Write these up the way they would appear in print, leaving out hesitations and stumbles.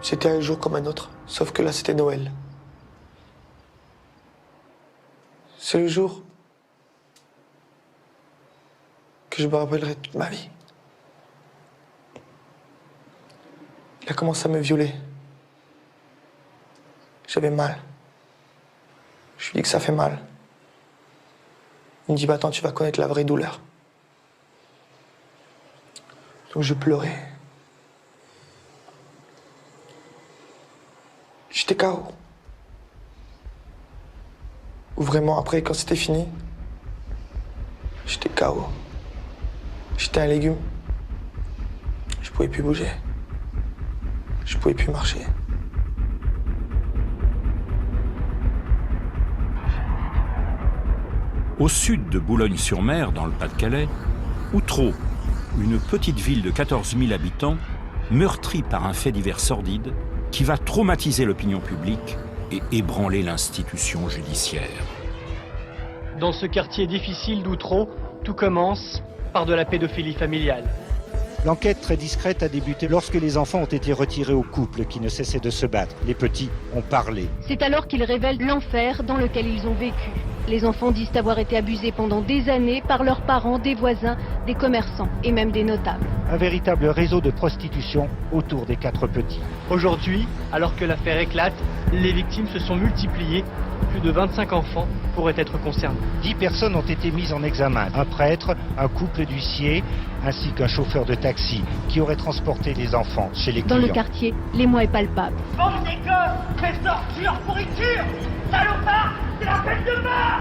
C'était un jour comme un autre, sauf que là, c'était Noël. C'est le jour que je me rappellerai toute ma vie. Il a commencé à me violer. J'avais mal. Je lui dis que ça fait mal. Il me dit, bah attends, tu vas connaître la vraie douleur. Donc je pleurais. J'étais KO. Ou vraiment, après, quand c'était fini, j'étais KO. J'étais un légume. Je pouvais plus bouger. Je pouvais plus marcher. Au sud de Boulogne-sur-Mer, dans le Pas-de-Calais, Outreau, une petite ville de 14 000 habitants, meurtrie par un fait divers sordide qui va traumatiser l'opinion publique et ébranler l'institution judiciaire. Dans ce quartier difficile d'Outreau, tout commence par de la pédophilie familiale. L'enquête très discrète a débuté lorsque les enfants ont été retirés au couple qui ne cessait de se battre. Les petits ont parlé. C'est alors qu'ils révèlent l'enfer dans lequel ils ont vécu. Les enfants disent avoir été abusés pendant des années par leurs parents, des voisins, des commerçants et même des notables. Un véritable réseau de prostitution autour des 4 petits. Aujourd'hui, alors que l'affaire éclate, les victimes se sont multipliées. Plus de 25 enfants pourraient être concernés. 10 personnes ont été mises en examen. Un prêtre, un couple d'huissiers, ainsi qu'un chauffeur de taxi qui aurait transporté les enfants chez les clients. Dans le quartier, l'émoi est palpable. Bande d'écoles, fais sortir pourriture, salopard, c'est la peine de mort.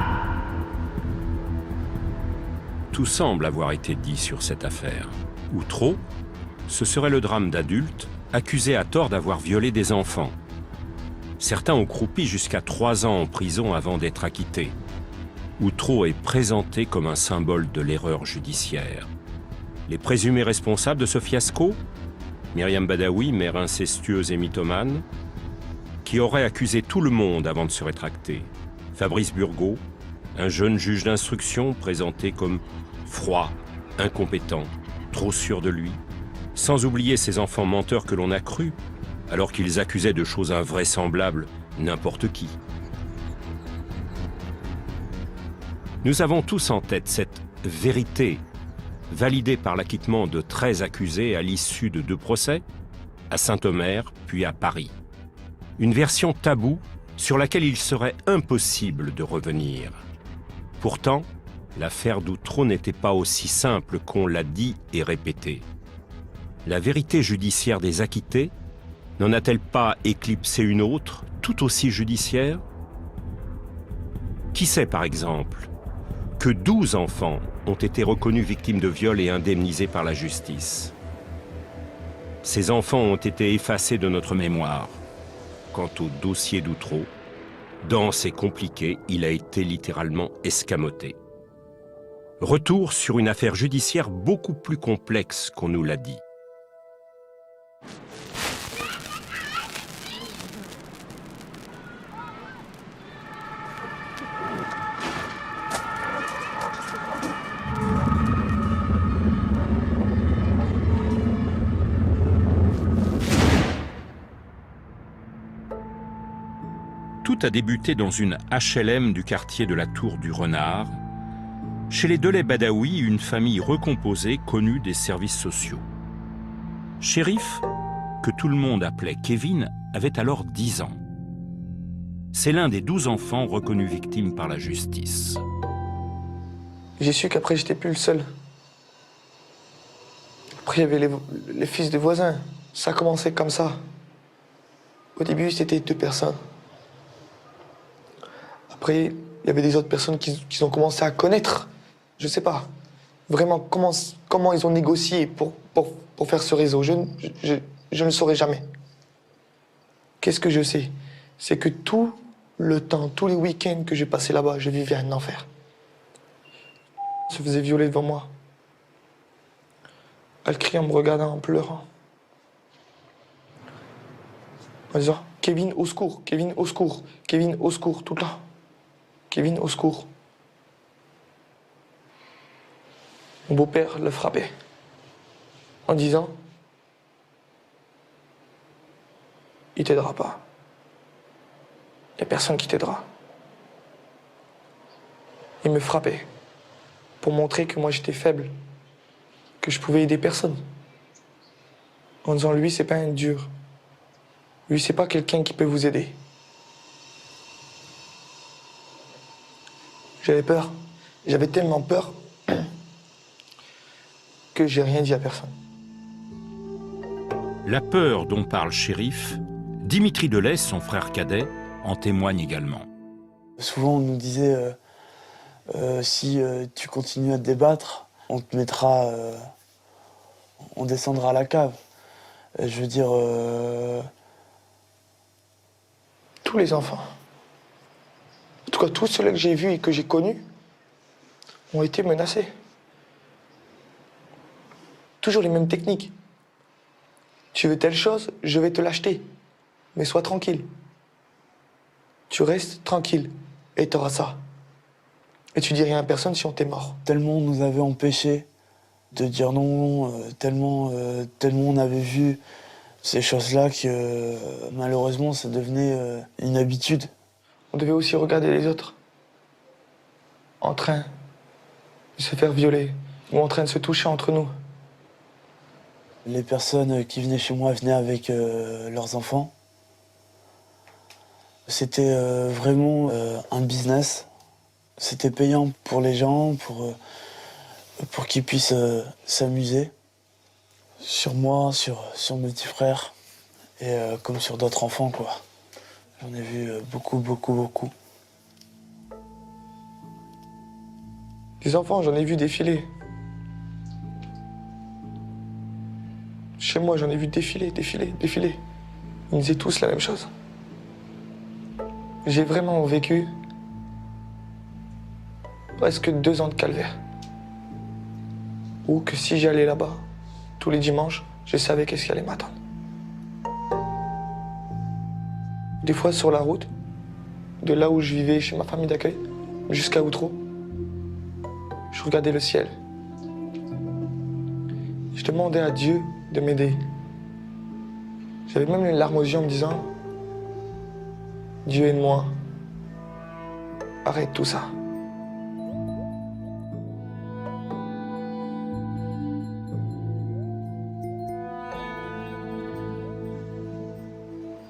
Tout semble avoir été dit sur cette affaire. Ou trop, ce serait le drame d'adultes accusés à tort d'avoir violé des enfants. Certains ont croupi jusqu'à 3 ans en prison avant d'être acquittés. Outreau est présenté comme un symbole de l'erreur judiciaire. Les présumés responsables de ce fiasco, Myriam Badaoui, mère incestueuse et mythomane, qui aurait accusé tout le monde avant de se rétracter. Fabrice Burgot, un jeune juge d'instruction présenté comme froid, incompétent, trop sûr de lui, sans oublier ces enfants menteurs que l'on a crus, alors qu'ils accusaient de choses invraisemblables n'importe qui. Nous avons tous en tête cette vérité, validée par l'acquittement de 13 accusés à l'issue de 2 procès, à Saint-Omer puis à Paris. Une version taboue sur laquelle il serait impossible de revenir. Pourtant, l'affaire d'Outreau n'était pas aussi simple qu'on l'a dit et répété. La vérité judiciaire des acquittés n'en a-t-elle pas éclipsé une autre, tout aussi judiciaire? Qui sait, par exemple, que 12 enfants ont été reconnus victimes de viol et indemnisés par la justice? Ces enfants ont été effacés de notre mémoire. Quant au dossier d'Outreau, dense et compliqué, il a été littéralement escamoté. Retour sur une affaire judiciaire beaucoup plus complexe qu'on nous l'a dit. Tout a débuté dans une HLM du quartier de la Tour du Renard, chez les Delay Badaoui, une famille recomposée connue des services sociaux. Chérif, que tout le monde appelait Kevin, avait alors 10 ans. C'est l'un des 12 enfants reconnus victimes par la justice. J'ai su qu'après, j'étais plus le seul. Après, il y avait les fils des voisins. Ça a commencé comme ça. Au début, c'était 2 personnes. Après, il y avait des autres personnes qui ont commencé à connaître. Je sais pas. Vraiment, comment ils ont négocié pour faire ce réseau. Je ne le saurai jamais. Qu'est-ce que je sais? C'est que tout le temps, tous les week-ends que j'ai passé là-bas, je vivais un enfer. Elle se faisait violer devant moi. Elle criait en me regardant, en pleurant. En disant « Kevin, au secours, Kevin, au secours, Kevin, au secours », tout le temps. Kevin, au secours. Mon beau-père le frappait en disant il t'aidera pas. Il n'y a personne qui t'aidera. Il me frappait pour montrer que moi j'étais faible, que je pouvais aider personne. En disant, lui, c'est pas un dur. Lui, c'est pas quelqu'un qui peut vous aider. J'avais peur. J'avais tellement peur que j'ai rien dit à personne. La peur dont parle Chérif, Dimitri Delez, son frère cadet, en témoigne également. Souvent, on nous disait si tu continues à te débattre, on te mettra, on descendra à la cave. Je veux dire, Tous les enfants, en tout cas tous ceux que j'ai vus et que j'ai connus, ont été menacés. Toujours les mêmes techniques. Tu veux telle chose, je vais te l'acheter, mais sois tranquille. Tu restes tranquille et tu auras ça. Et tu dis rien à personne si on t'est mort. tellement on nous avait empêchés de dire non, tellement on avait vu ces choses-là que malheureusement ça devenait une habitude. On devait aussi regarder les autres en train de se faire violer ou en train de se toucher entre nous. Les personnes qui venaient chez moi venaient avec leurs enfants. C'était vraiment un business. C'était payant pour les gens, pour qu'ils puissent s'amuser. Sur moi, sur mes petits frères, et comme sur d'autres enfants, quoi. J'en ai vu beaucoup. Les enfants, j'en ai vu défiler. Chez moi, j'en ai vu défiler. Ils me disaient tous la même chose. J'ai vraiment vécu presque 2 ans de calvaire. Ou que si j'allais là-bas, tous les dimanches, je savais qu'est-ce qui allait m'attendre. Des fois, sur la route, de là où je vivais chez ma famille d'accueil, jusqu'à Outreau, je regardais le ciel. Je demandais à Dieu de m'aider. J'avais même les larmes aux yeux en me disant, Dieu aide-moi, arrête tout ça.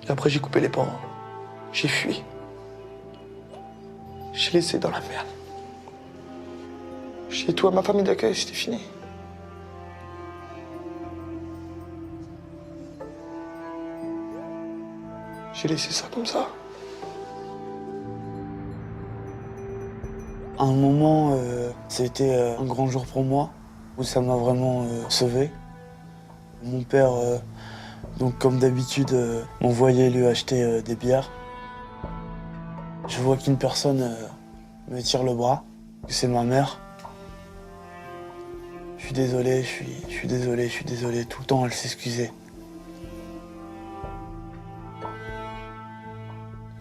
Et après, j'ai coupé les ponts. J'ai fui. J'ai laissé dans la merde. J'ai dit tout à ma famille d'accueil, c'était fini. J'ai laissé ça comme ça. À un moment, c'était un grand jour pour moi, où ça m'a vraiment sauvé. Mon père, donc comme d'habitude, m'envoyait lui acheter des bières. Je vois qu'une personne me tire le bras, que c'est ma mère. Je suis désolé, je suis désolé. Tout le temps, elle s'excusait.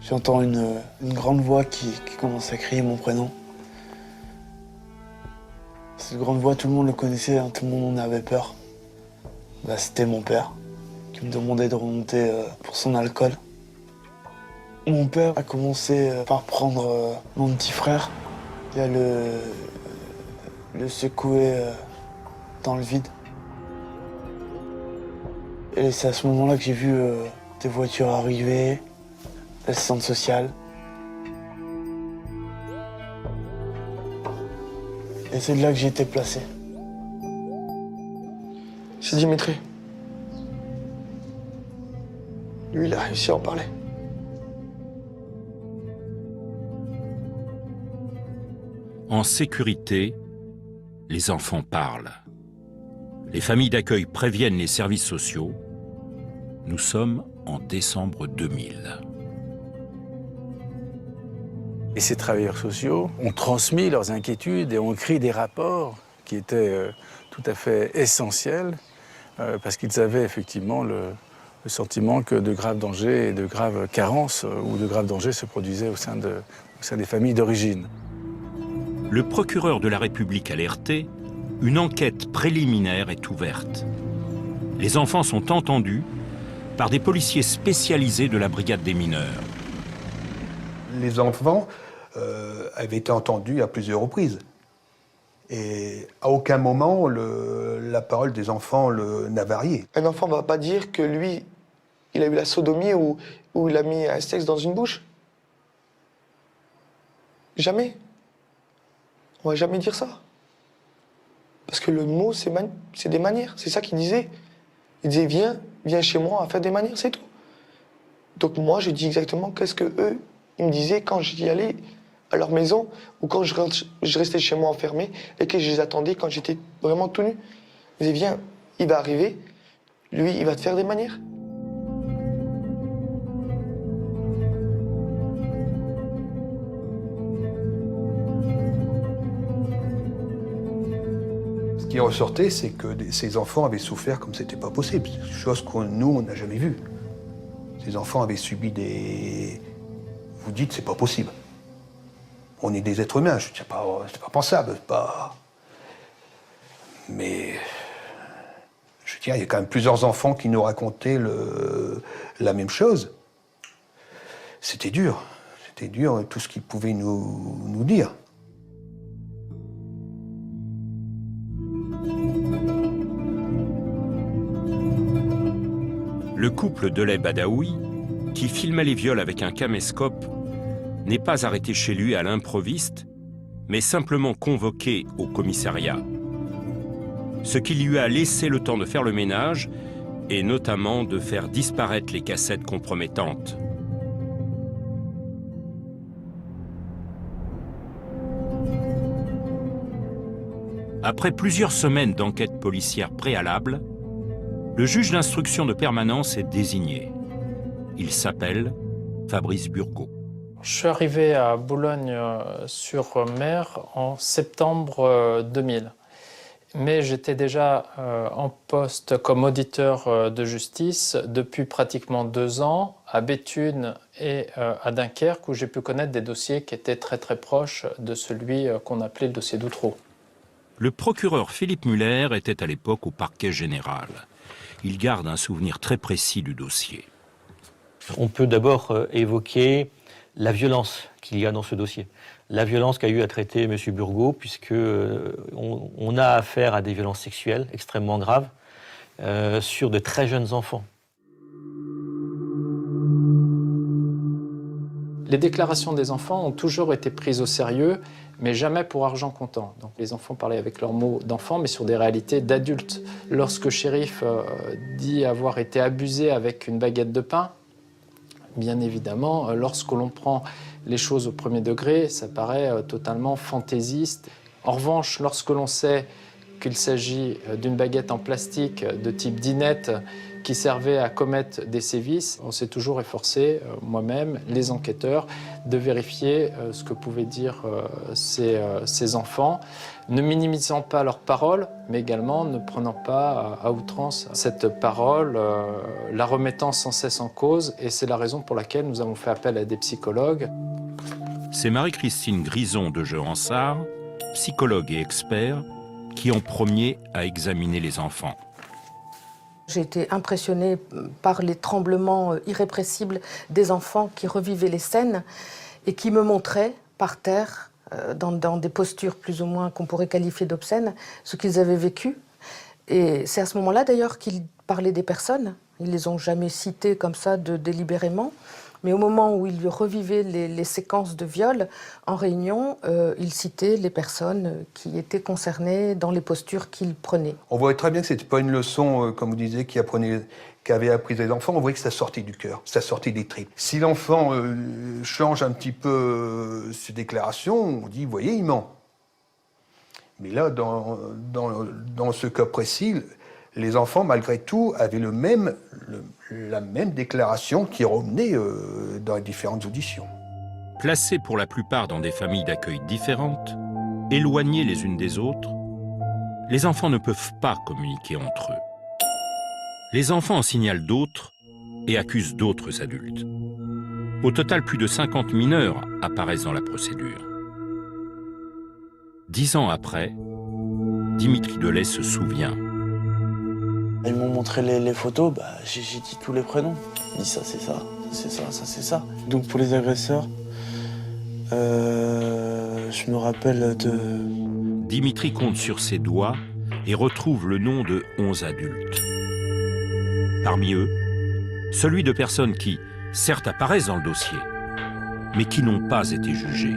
J'entends une grande voix qui commence à crier mon prénom. Cette grande voix, tout le monde le connaissait, hein, tout le monde en avait peur. Bah, c'était mon père qui me demandait de remonter pour son alcool. Mon père a commencé par prendre mon petit frère et à le secouer dans le vide. Et c'est à ce moment-là que j'ai vu des voitures arriver, l'assistante sociale. Et c'est de là que j'ai été placé. C'est Dimitri. Lui, il a réussi à en parler. En sécurité, les enfants parlent. Les familles d'accueil préviennent les services sociaux. Nous sommes en décembre 2000. Et ces travailleurs sociaux ont transmis leurs inquiétudes et ont écrit des rapports qui étaient tout à fait essentiels parce qu'ils avaient effectivement le sentiment que de graves dangers et de graves carences ou de graves dangers se produisaient au sein des familles d'origine. Le procureur de la République alerté, une enquête préliminaire est ouverte. Les enfants sont entendus par des policiers spécialisés de la brigade des mineurs. Les enfants avaient été entendus à plusieurs reprises. Et à aucun moment, la parole des enfants n'a varié. Un enfant ne va pas dire que lui, il a eu la sodomie ou il a mis un sexe dans une bouche. Jamais. On va jamais dire ça. Parce que le mot, c'est des manières. C'est ça qu'il disait. Il disait, viens chez moi, à faire des manières, c'est tout. Donc moi, je dis exactement qu'est-ce que eux, ils me disaient quand j'y allais à leur maison ou quand je restais chez moi enfermé et que je les attendais quand j'étais vraiment tout nu. Ils disaient, viens, il va arriver, lui, il va te faire des manières. Ce qui ressortait, c'est que ces enfants avaient souffert comme c'était pas possible, chose que nous, on n'a jamais vue. Ces enfants avaient subi des... Vous dites, c'est pas possible. On est des êtres humains, c'est pas pensable, pas... Mais... Je dirais, il y a quand même plusieurs enfants qui nous racontaient la même chose. C'était dur, tout ce qu'ils pouvaient nous dire. Le couple Delay Badaoui, qui filmait les viols avec un caméscope, n'est pas arrêté chez lui à l'improviste, mais simplement convoqué au commissariat. Ce qui lui a laissé le temps de faire le ménage et notamment de faire disparaître les cassettes compromettantes. Après plusieurs semaines d'enquête policière préalable, le juge d'instruction de permanence est désigné. Il s'appelle Fabrice Burgot. Je suis arrivé à Boulogne-sur-Mer en septembre 2000. Mais j'étais déjà en poste comme auditeur de justice depuis pratiquement 2 ans à Béthune et à Dunkerque, où j'ai pu connaître des dossiers qui étaient très très proches de celui qu'on appelait le dossier d'Outreau. Le procureur Philippe Muller était à l'époque au parquet général. Il garde un souvenir très précis du dossier. On peut d'abord évoquer la violence qu'il y a dans ce dossier. La violence qu'a eu à traiter M. Burgot, puisque on a affaire à des violences sexuelles extrêmement graves sur de très jeunes enfants. Les déclarations des enfants ont toujours été prises au sérieux, mais jamais pour argent comptant. Donc les enfants parlaient avec leurs mots d'enfants, mais sur des réalités d'adultes. Lorsque Shérif dit avoir été abusé avec une baguette de pain, bien évidemment, lorsque l'on prend les choses au premier degré, ça paraît totalement fantaisiste. En revanche, lorsque l'on sait qu'il s'agit d'une baguette en plastique de type dinette qui servait à commettre des sévices, on s'est toujours efforcé, moi-même, les enquêteurs, de vérifier ce que pouvaient dire ces enfants, ne minimisant pas leurs paroles, mais également ne prenant pas à outrance cette parole, la remettant sans cesse en cause, et c'est la raison pour laquelle nous avons fait appel à des psychologues. C'est Marie-Christine Grison de Jehansart, psychologue et expert, qui en premier a examiné les enfants. J'ai été impressionnée par les tremblements irrépressibles des enfants qui revivaient les scènes et qui me montraient par terre, dans des postures plus ou moins qu'on pourrait qualifier d'obscènes, ce qu'ils avaient vécu. Et c'est à ce moment-là d'ailleurs qu'ils parlaient des personnes. Ils ne les ont jamais citées comme ça délibérément. Mais au moment où ils revivaient les séquences de viol en réunion, ils citaient les personnes qui étaient concernées dans les postures qu'ils prenaient. On voyait très bien que ce n'était pas une leçon, comme vous disiez, qu'avaient appris les enfants. On voyait que ça sortait du cœur, ça sortait des tripes. Si l'enfant change un petit peu ses déclarations, on dit, vous voyez, il ment. Mais là, dans ce cas précis, les enfants, malgré tout, avaient la même déclaration qui revenait dans les différentes auditions. Placés pour la plupart dans des familles d'accueil différentes, éloignés les unes des autres, les enfants ne peuvent pas communiquer entre eux. Les enfants en signalent d'autres et accusent d'autres adultes. Au total, plus de 50 mineurs apparaissent dans la procédure. 10 ans après, Dimitri Delay se souvient. Ils m'ont montré les photos, j'ai dit tous les prénoms. Ils disent ça c'est ça, c'est ça, ça c'est ça. Donc pour les agresseurs, je me rappelle de... Dimitri compte sur ses doigts et retrouve le nom de 11 adultes. Parmi eux, celui de personnes qui, certes, apparaissent dans le dossier, mais qui n'ont pas été jugées.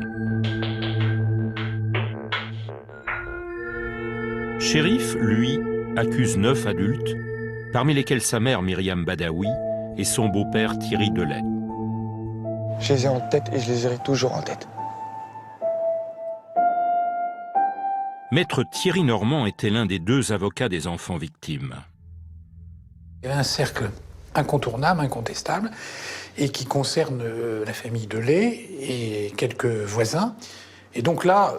Chérif, lui, accuse 9 adultes, parmi lesquels sa mère Myriam Badaoui et son beau-père Thierry Delay. Je les ai en tête et je les aurai toujours en tête. Maître Thierry Normand était l'un des 2 avocats des enfants victimes. Il y avait un cercle incontournable, incontestable, et qui concerne la famille Delay et quelques voisins. Et donc là,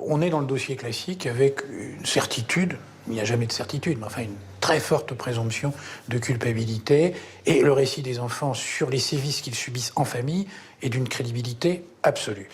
on est dans le dossier classique avec une certitude, il n'y a jamais de certitude, mais enfin une très forte présomption de culpabilité, et le récit des enfants sur les sévices qu'ils subissent en famille est d'une crédibilité absolue.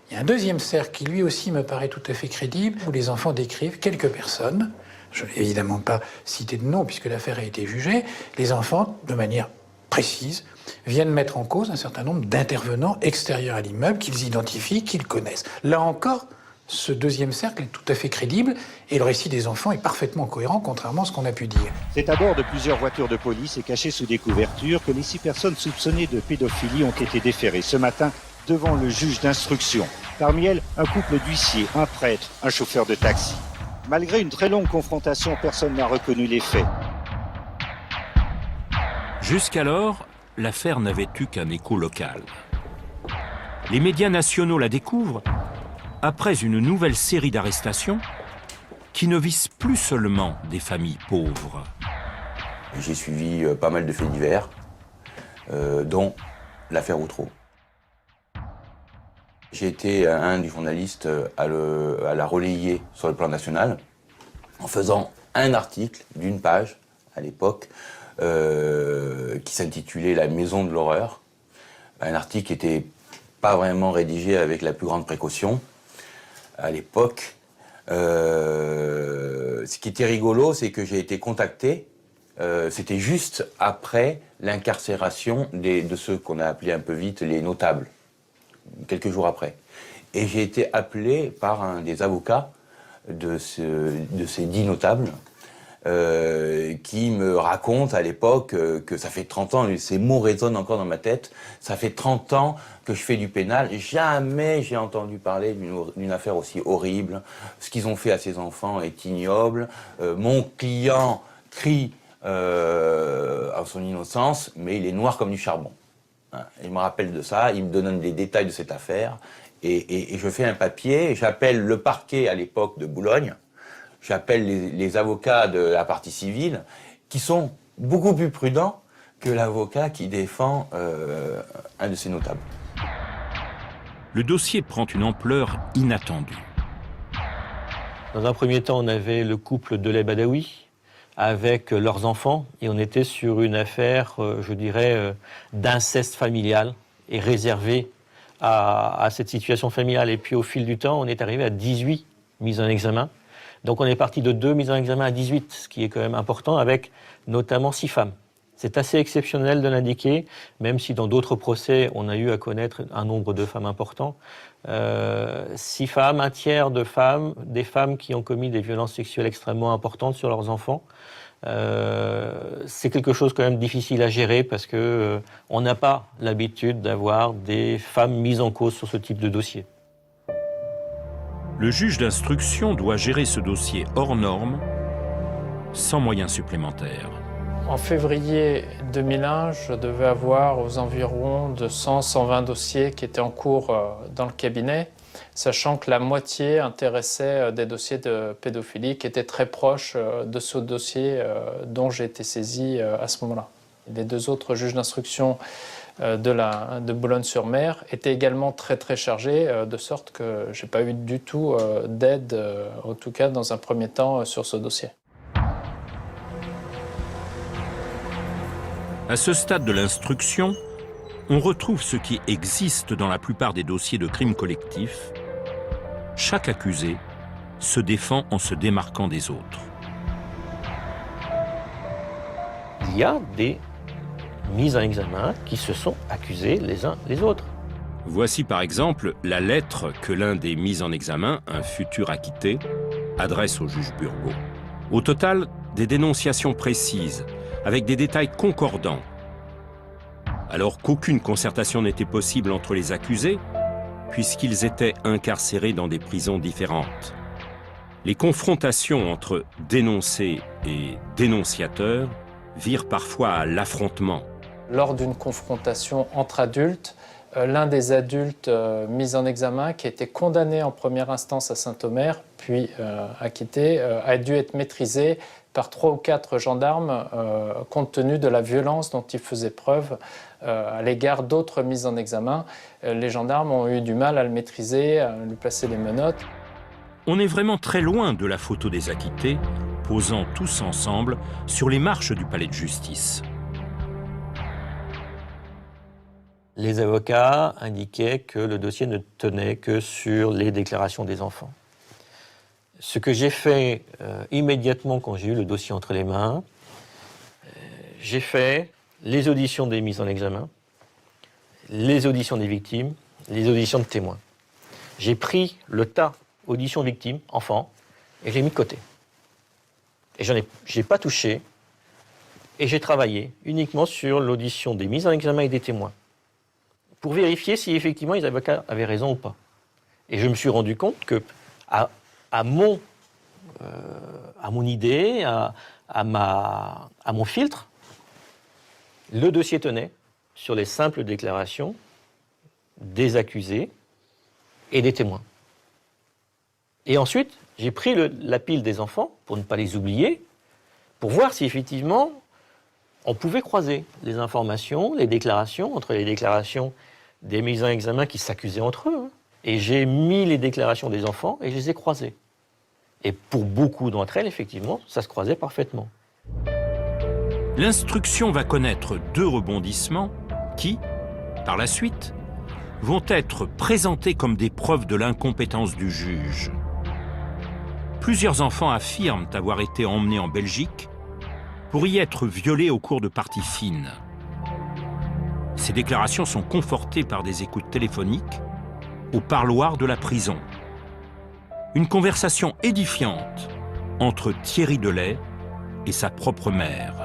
Il y a un deuxième cercle qui lui aussi me paraît tout à fait crédible, où les enfants décrivent quelques personnes, je ne vais évidemment pas citer de nom puisque l'affaire a été jugée, les enfants, de manière précise, viennent mettre en cause un certain nombre d'intervenants extérieurs à l'immeuble qu'ils identifient, qu'ils connaissent. Là encore, ce deuxième cercle est tout à fait crédible et le récit des enfants est parfaitement cohérent, contrairement à ce qu'on a pu dire. C'est à bord de plusieurs voitures de police et cachées sous des couvertures que les 6 personnes soupçonnées de pédophilie ont été déférées ce matin devant le juge d'instruction. Parmi elles, un couple d'huissiers, un prêtre, un chauffeur de taxi. Malgré une très longue confrontation, personne n'a reconnu les faits. Jusqu'alors, l'affaire n'avait eu qu'un écho local. Les médias nationaux la découvrent après une nouvelle série d'arrestations qui ne visent plus seulement des familles pauvres. J'ai suivi pas mal de faits divers, dont l'affaire Outreau. J'ai été un des journalistes à la relayer sur le plan national en faisant un article d'une page à l'époque qui s'intitulait « La maison de l'horreur ». Un article qui n'était pas vraiment rédigé avec la plus grande précaution. À l'époque, ce qui était rigolo, c'est que j'ai été contacté, c'était juste après l'incarcération de ceux qu'on a appelés un peu vite les notables. Quelques jours après. Et j'ai été appelé par un des avocats de ces 10 notables qui me raconte à l'époque que ça fait 30 ans, ces mots résonnent encore dans ma tête, ça fait 30 ans que je fais du pénal, jamais j'ai entendu parler d'une affaire aussi horrible, ce qu'ils ont fait à ces enfants est ignoble, mon client crie à son innocence, mais il est noir comme du charbon. Il me rappelle de ça, il me donne des détails de cette affaire, et je fais un papier, j'appelle le parquet à l'époque de Boulogne, j'appelle les avocats de la partie civile, qui sont beaucoup plus prudents que l'avocat qui défend un de ces notables. Le dossier prend une ampleur inattendue. Dans un premier temps, on avait le couple Delay-Badaoui, avec leurs enfants, et on était sur une affaire, je dirais, d'inceste familial et réservée à cette situation familiale. Et puis au fil du temps, on est arrivé à 18 mises en examen. Donc on est parti de 2 mises en examen à 18, ce qui est quand même important, avec notamment 6 femmes. C'est assez exceptionnel de l'indiquer, même si dans d'autres procès, on a eu à connaître un nombre de femmes important. 6 femmes, un tiers de femmes, des femmes qui ont commis des violences sexuelles extrêmement importantes sur leurs enfants. C'est quelque chose quand même difficile à gérer parce que on n'a pas l'habitude d'avoir des femmes mises en cause sur ce type de dossier. Le juge d'instruction doit gérer ce dossier hors norme, sans moyens supplémentaires. En février 2001, je devais avoir aux environs de 100-120 dossiers qui étaient en cours dans le cabinet, sachant que la moitié intéressait des dossiers de pédophilie qui étaient très proches de ce dossier dont j'ai été saisi à ce moment-là. Les 2 autres juges d'instruction de Boulogne-sur-Mer étaient également très chargés, de sorte que je n'ai pas eu du tout d'aide, en tout cas dans un premier temps, sur ce dossier. À ce stade de l'instruction, on retrouve ce qui existe dans la plupart des dossiers de crimes collectifs. Chaque accusé se défend en se démarquant des autres. il y a des mises en examen qui se sont accusés les uns les autres. Voici par exemple la lettre que l'un des mis en examen, un futur acquitté, adresse au juge Burgot. Au total, des dénonciations précises, avec des détails concordants. Alors qu'aucune concertation n'était possible entre les accusés, puisqu'ils étaient incarcérés dans des prisons différentes. Les confrontations entre dénoncés et dénonciateurs virent parfois à l'affrontement. Lors d'une confrontation entre adultes, l'un des adultes mis en examen, qui a été condamné en première instance à Saint-Omer, puis acquitté, a dû être maîtrisé par 3 ou 4 gendarmes, compte tenu de la violence dont il faisait preuve à l'égard d'autres mises en examen. Les gendarmes ont eu du mal à le maîtriser, à lui placer les menottes. On est vraiment très loin de la photo des acquittés, posant tous ensemble sur les marches du palais de justice. Les avocats indiquaient que le dossier ne tenait que sur les déclarations des enfants. Ce que j'ai fait immédiatement quand j'ai eu le dossier entre les mains, j'ai fait les auditions des mises en examen, les auditions des victimes, les auditions de témoins. J'ai pris le tas auditions victimes, enfants, et j'ai mis de côté. Et je n'ai pas touché, et j'ai travaillé uniquement sur l'audition des mises en examen et des témoins, pour vérifier si effectivement les avocats avaient raison ou pas. Et je me suis rendu compte que à mon idée, à mon filtre, le dossier tenait sur les simples déclarations des accusés et des témoins. Et ensuite, j'ai pris la pile des enfants, pour ne pas les oublier, pour voir si effectivement on pouvait croiser les informations, les déclarations, entre les déclarations des mises en examen qui s'accusaient entre eux. Et j'ai mis les déclarations des enfants et je les ai croisées. Et pour beaucoup d'entre elles, effectivement, ça se croisait parfaitement. L'instruction va connaître 2 rebondissements qui, par la suite, vont être présentés comme des preuves de l'incompétence du juge. Plusieurs enfants affirment avoir été emmenés en Belgique pour y être violés au cours de parties fines. Ces déclarations sont confortées par des écoutes téléphoniques au parloir de la prison. Une conversation édifiante entre Thierry Delay et sa propre mère.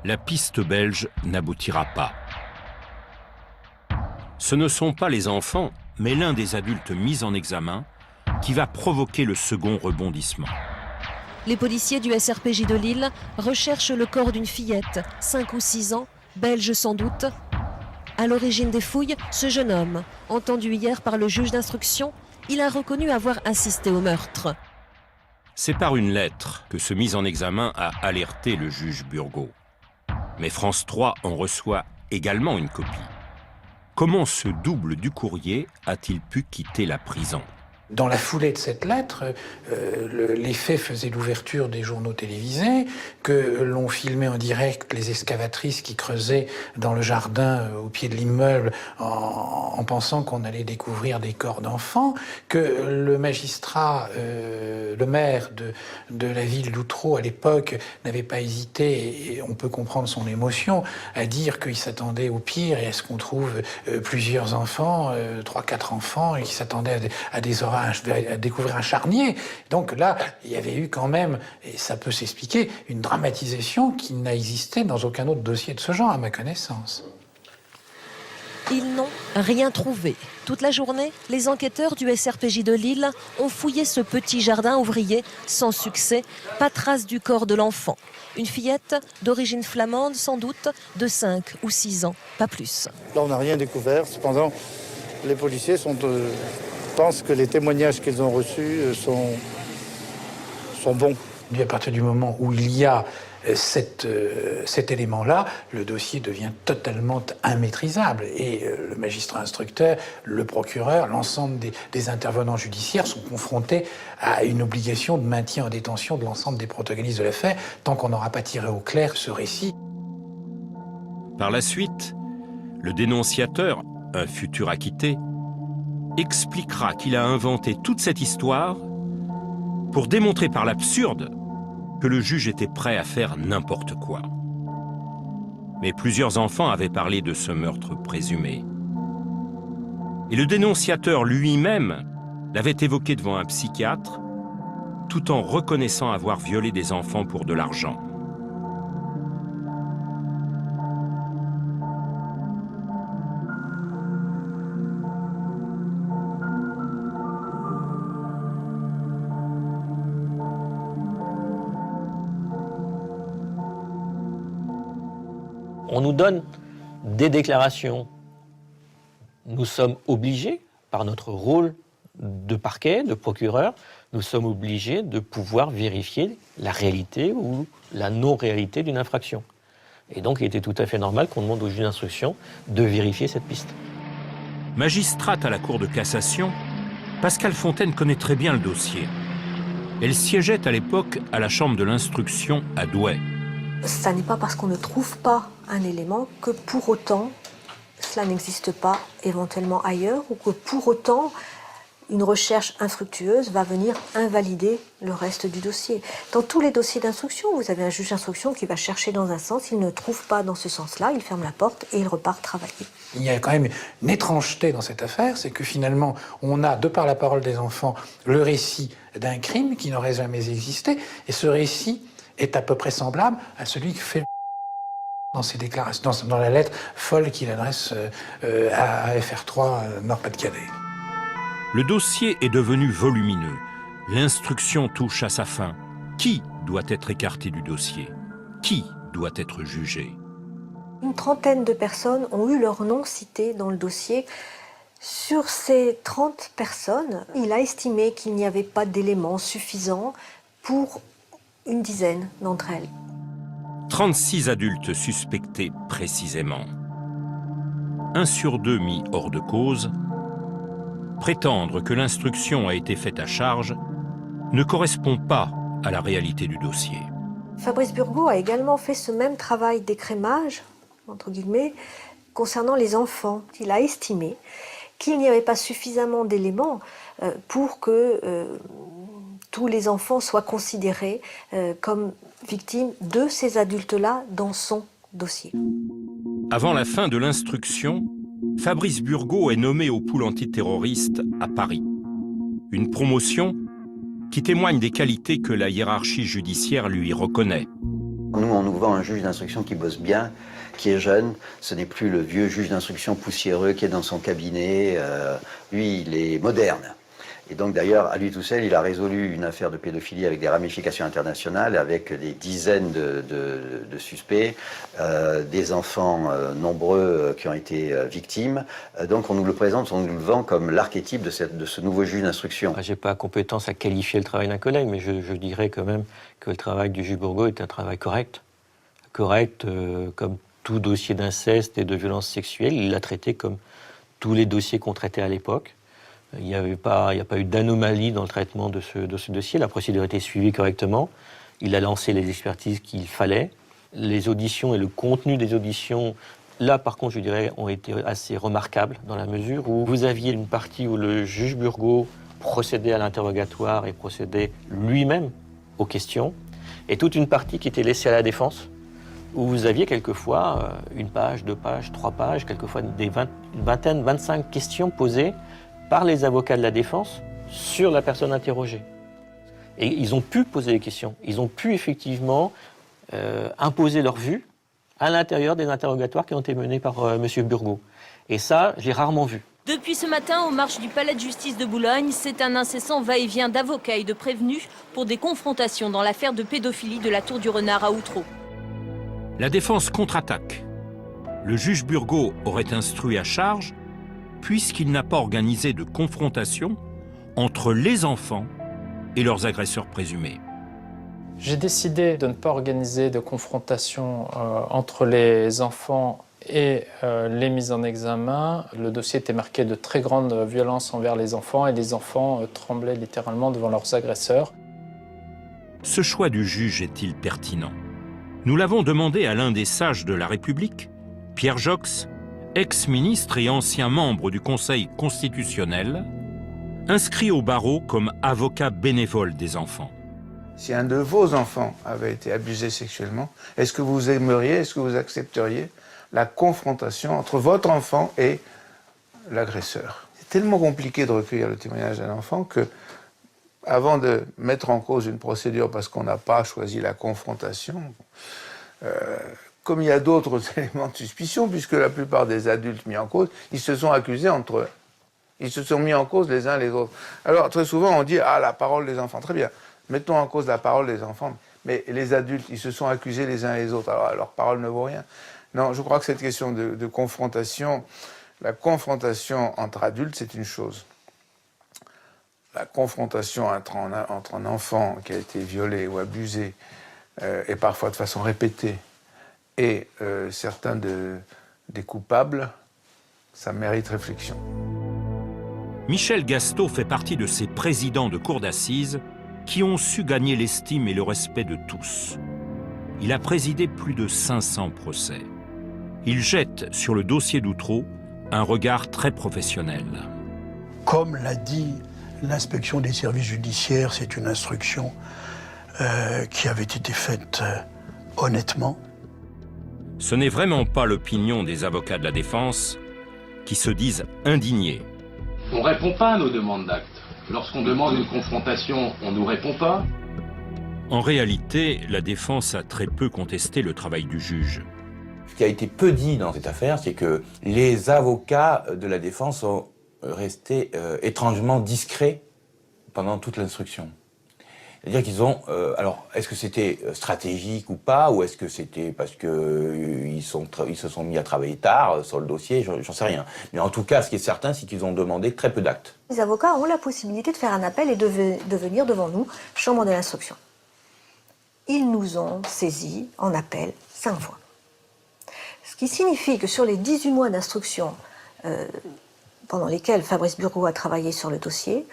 La piste belge n'aboutira pas. Ce ne sont pas les enfants, mais l'un des adultes mis en examen qui va provoquer le second rebondissement. Les policiers du SRPJ de Lille recherchent le corps d'une fillette, 5 ou 6 ans, belge sans doute. À l'origine des fouilles, ce jeune homme, entendu hier par le juge d'instruction, il a reconnu avoir assisté au meurtre. C'est par une lettre que ce mis en examen a alerté le juge Burgot. Mais France 3 en reçoit également une copie. Comment ce double du courrier a-t-il pu quitter la prison ? Dans la foulée de cette lettre, les faits faisaient l'ouverture des journaux télévisés, que l'on filmait en direct les excavatrices qui creusaient dans le jardin au pied de l'immeuble en pensant qu'on allait découvrir des corps d'enfants, que le magistrat, le maire de la ville d'Outreau à l'époque n'avait pas hésité, et on peut comprendre son émotion, à dire qu'il s'attendait au pire et à ce qu'on trouve plusieurs enfants, 3-4 enfants, et qu'il s'attendait à des orages, à découvrir un charnier. Donc là, il y avait eu quand même, et ça peut s'expliquer, une dramatisation qui n'a existé dans aucun autre dossier de ce genre, à ma connaissance. Ils n'ont rien trouvé. Toute la journée, les enquêteurs du SRPJ de Lille ont fouillé ce petit jardin ouvrier sans succès. Pas trace du corps de l'enfant. Une fillette d'origine flamande, sans doute, de 5 ou 6 ans, pas plus. Là, on n'a rien découvert. Cependant, les policiers pensent que les témoignages qu'ils ont reçus sont bons. À partir du moment où il y a cet élément-là, le dossier devient totalement immaîtrisable. Et le magistrat instructeur, le procureur, l'ensemble des intervenants judiciaires sont confrontés à une obligation de maintien en détention de l'ensemble des protagonistes de l'affaire, tant qu'on n'aura pas tiré au clair ce récit. Par la suite, Le dénonciateur, un futur acquitté, expliquera qu'il a inventé toute cette histoire pour démontrer par l'absurde que le juge était prêt à faire n'importe quoi. Mais plusieurs enfants avaient parlé de ce meurtre présumé. Et le dénonciateur lui-même l'avait évoqué devant un psychiatre, tout en reconnaissant avoir violé des enfants pour de l'argent. On nous donne des déclarations. Nous sommes obligés, par notre rôle de parquet, de procureur, nous sommes obligés de pouvoir vérifier la réalité ou la non-réalité d'une infraction. Et donc, il était tout à fait normal qu'on demande au juge d'instruction de vérifier cette piste. Magistrate à la Cour de cassation, Pascale Fontaine connaît très bien le dossier. Elle siégeait à l'époque à la chambre de l'instruction à Douai. Ça n'est pas parce qu'on ne trouve pas un élément que pour autant cela n'existe pas éventuellement ailleurs ou que pour autant une recherche infructueuse va venir invalider le reste du dossier. Dans tous les dossiers d'instruction, vous avez un juge d'instruction qui va chercher dans un sens, il ne trouve pas dans ce sens-là, il ferme la porte et il repart travailler. Il y a quand même une étrangeté dans cette affaire, c'est que finalement, on a, de par la parole des enfants, le récit d'un crime qui n'aurait jamais existé, et ce récit est à peu près semblable à celui que fait dans ses déclarations, dans la lettre folle qu'il adresse à FR3 Nord-Pas-de-Calais. Le dossier est devenu volumineux. L'instruction touche à sa fin. Qui doit être écarté du dossier? Qui doit être jugé? Une trentaine de personnes ont eu leur nom cité dans le dossier. Sur ces 30 personnes, il a estimé qu'il n'y avait pas d'éléments suffisants pour une dizaine d'entre elles. 36 adultes suspectés précisément. 1 sur 2 mis hors de cause. Prétendre que l'instruction a été faite à charge ne correspond pas à la réalité du dossier. Fabrice Burgaud a également fait ce même travail d'écrémage, entre guillemets, concernant les enfants. Il a estimé qu'il n'y avait pas suffisamment d'éléments pour que tous les enfants soient considérés comme victimes de ces adultes-là dans son dossier. Avant la fin de l'instruction, Fabrice Burgaud est nommé au pôle antiterroriste à Paris. Une promotion qui témoigne des qualités que la hiérarchie judiciaire lui reconnaît. Nous, on nous vend un juge d'instruction qui bosse bien, qui est jeune. Ce n'est plus le vieux juge d'instruction poussiéreux qui est dans son cabinet. Lui, il est moderne. Et donc d'ailleurs, à lui tout seul, il a résolu une affaire de pédophilie avec des ramifications internationales, avec des dizaines de suspects, des enfants nombreux qui ont été victimes. Donc on nous le présente, on nous le vend comme l'archétype de ce nouveau juge d'instruction. Je n'ai pas compétence à qualifier le travail d'un collègue, mais je dirais quand même que le travail du juge Burgaud est un travail correct. Correct comme tout dossier d'inceste et de violence sexuelle. Il l'a traité comme tous les dossiers qu'on traitait à l'époque. Il n'y a pas eu d'anomalie dans le traitement de ce dossier. La procédure a été suivie correctement. Il a lancé les expertises qu'il fallait. Les auditions et le contenu des auditions, là par contre, je dirais, ont été assez remarquables dans la mesure où vous aviez une partie où le juge Burgaud procédait à l'interrogatoire et procédait lui-même aux questions, et toute une partie qui était laissée à la défense, où vous aviez quelquefois une page, 2 pages, 3 pages, quelquefois une vingtaine, 25 questions posées par les avocats de la défense sur la personne interrogée. Et ils ont pu poser des questions. Ils ont pu effectivement imposer leur vue à l'intérieur des interrogatoires qui ont été menés par M. Burgaud. Et ça, j'ai rarement vu. Depuis ce matin, aux marches du palais de justice de Boulogne, c'est un incessant va-et-vient d'avocats et de prévenus pour des confrontations dans l'affaire de pédophilie de la Tour du Renard à Outreau. La défense contre-attaque. Le juge Burgaud aurait instruit à charge puisqu'il n'a pas organisé de confrontation entre les enfants et leurs agresseurs présumés. J'ai décidé de ne pas organiser de confrontation entre les enfants et les mises en examen. Le dossier était marqué de très grande violence envers les enfants et les enfants tremblaient littéralement devant leurs agresseurs. Ce choix du juge est-il pertinent? Nous l'avons demandé à l'un des sages de la République, Pierre Jox, ex-ministre et ancien membre du Conseil constitutionnel, inscrit au barreau comme avocat bénévole des enfants. Si un de vos enfants avait été abusé sexuellement, est-ce que vous aimeriez, est-ce que vous accepteriez la confrontation entre votre enfant et l'agresseur? C'est tellement compliqué de recueillir le témoignage d'un enfant que, avant de mettre en cause une procédure parce qu'on n'a pas choisi la confrontation, comme il y a d'autres éléments de suspicion, puisque la plupart des adultes mis en cause, ils se sont accusés entre eux. Ils se sont mis en cause les uns les autres. Alors, très souvent, on dit « Ah, la parole des enfants ». Très bien, mettons en cause la parole des enfants. Mais les adultes, ils se sont accusés les uns les autres. Alors, leur parole ne vaut rien. Non, je crois que cette question de confrontation, la confrontation entre adultes, c'est une chose. La confrontation entre un enfant qui a été violé ou abusé, et parfois de façon répétée, et certains des coupables, ça mérite réflexion. Michel Gastaud fait partie de ces présidents de cour d'assises qui ont su gagner l'estime et le respect de tous. Il a présidé plus de 500 procès. Il jette sur le dossier d'Outreau un regard très professionnel. Comme l'a dit l'inspection des services judiciaires, c'est une instruction qui avait été faite honnêtement. Ce n'est vraiment pas l'opinion des avocats de la défense qui se disent indignés. On ne répond pas à nos demandes d'actes. Lorsqu'on demande une confrontation, on ne nous répond pas. En réalité, la défense a très peu contesté le travail du juge. Ce qui a été peu dit dans cette affaire, c'est que les avocats de la défense ont resté étrangement discrets pendant toute l'instruction. C'est-à-dire qu'ils ont... alors, est-ce que c'était stratégique ou pas, ou est-ce que c'était parce qu'ils se sont mis à travailler tard sur le dossier, j'en sais rien. Mais en tout cas, ce qui est certain, c'est qu'ils ont demandé très peu d'actes. Les avocats ont la possibilité de faire un appel et de venir devant nous, chambre de l'instruction. Ils nous ont saisis en appel 5 fois. Ce qui signifie que sur les 18 mois d'instruction pendant lesquels Fabrice Burgot a travaillé sur le dossier,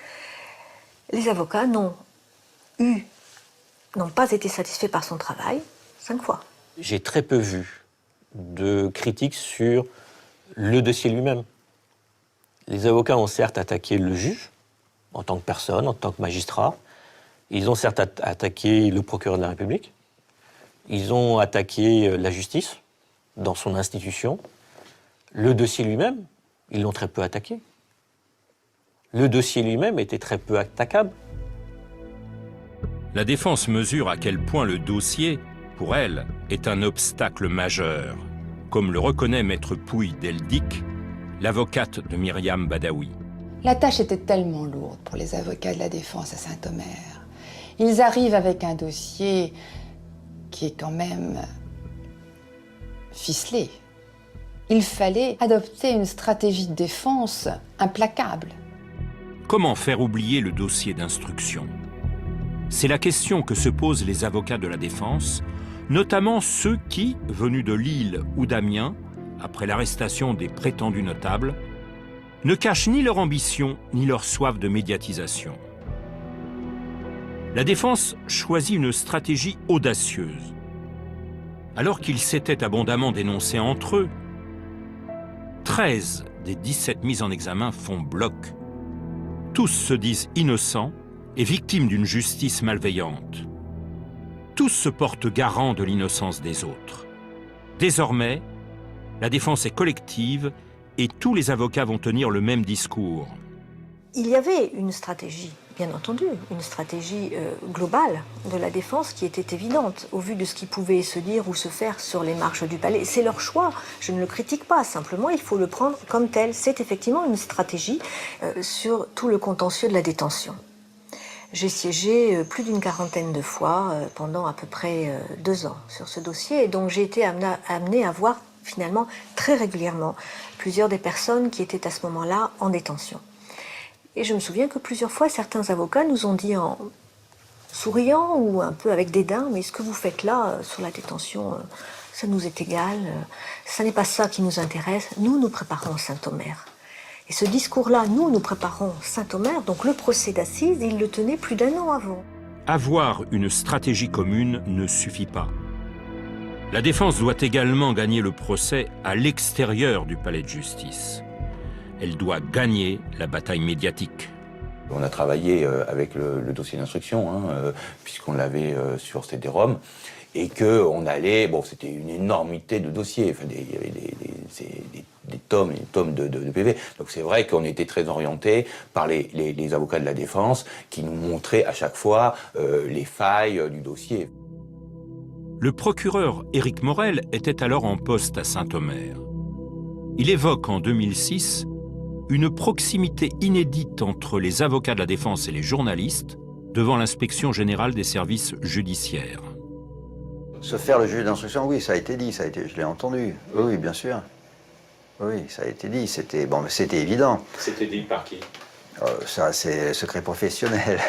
les avocats n'ont pas été satisfaits par son travail 5 fois. J'ai très peu vu de critiques sur le dossier lui-même. Les avocats ont certes attaqué le juge, en tant que personne, en tant que magistrat. Ils ont certes attaqué le procureur de la République. Ils ont attaqué la justice, dans son institution. Le dossier lui-même, ils l'ont très peu attaqué. Le dossier lui-même était très peu attaquable. La défense mesure à quel point le dossier, pour elle, est un obstacle majeur, comme le reconnaît maître Pouille Deldic, l'avocate de Myriam Badaoui. La tâche était tellement lourde pour les avocats de la défense à Saint-Omer. Ils arrivent avec un dossier qui est quand même ficelé. Il fallait adopter une stratégie de défense implacable. Comment faire oublier le dossier d'instruction ? C'est la question que se posent les avocats de la défense, notamment ceux qui, venus de Lille ou d'Amiens, après l'arrestation des prétendus notables, ne cachent ni leur ambition ni leur soif de médiatisation. La défense choisit une stratégie audacieuse. Alors qu'ils s'étaient abondamment dénoncés entre eux, 13 des 17 mises en examen font bloc. Tous se disent innocents et victimes d'une justice malveillante. Tous se portent garants de l'innocence des autres. Désormais, la défense est collective et tous les avocats vont tenir le même discours. Il y avait une stratégie, bien entendu, une stratégie globale de la défense qui était évidente au vu de ce qui pouvait se dire ou se faire sur les marches du palais. C'est leur choix, je ne le critique pas, simplement il faut le prendre comme tel. C'est effectivement une stratégie sur tout le contentieux de la détention. J'ai siégé plus d'une 40aine de fois pendant à peu près 2 ans sur ce dossier et donc j'ai été amenée à voir finalement très régulièrement plusieurs des personnes qui étaient à ce moment-là en détention. Et je me souviens que plusieurs fois, certains avocats nous ont dit en souriant ou un peu avec dédain, mais ce que vous faites là sur la détention, ça nous est égal, ça n'est pas ça qui nous intéresse, nous préparons Saint-Omer. Et ce discours-là, nous préparons Saint-Omer, donc le procès d'assises, il le tenait plus d'1 an avant. Avoir une stratégie commune ne suffit pas. La défense doit également gagner le procès à l'extérieur du palais de justice. Elle doit gagner la bataille médiatique. On a travaillé avec le dossier d'instruction, puisqu'on l'avait sur CD-ROM, et qu'on allait... Bon, c'était une énormité de dossiers, enfin, il y avait des tomes et des tomes de PV. Donc c'est vrai qu'on était très orientés par les avocats de la défense qui nous montraient à chaque fois les failles du dossier. Le procureur Éric Morel était alors en poste à Saint-Omer. Il évoque en 2006 une proximité inédite entre les avocats de la défense et les journalistes devant l'inspection générale des services judiciaires. Se faire le juge d'instruction, oui, ça a été dit, je l'ai entendu. Oui, bien sûr. Oui, ça a été dit, c'était évident. C'était dit par qui? Ça, c'est secret professionnel.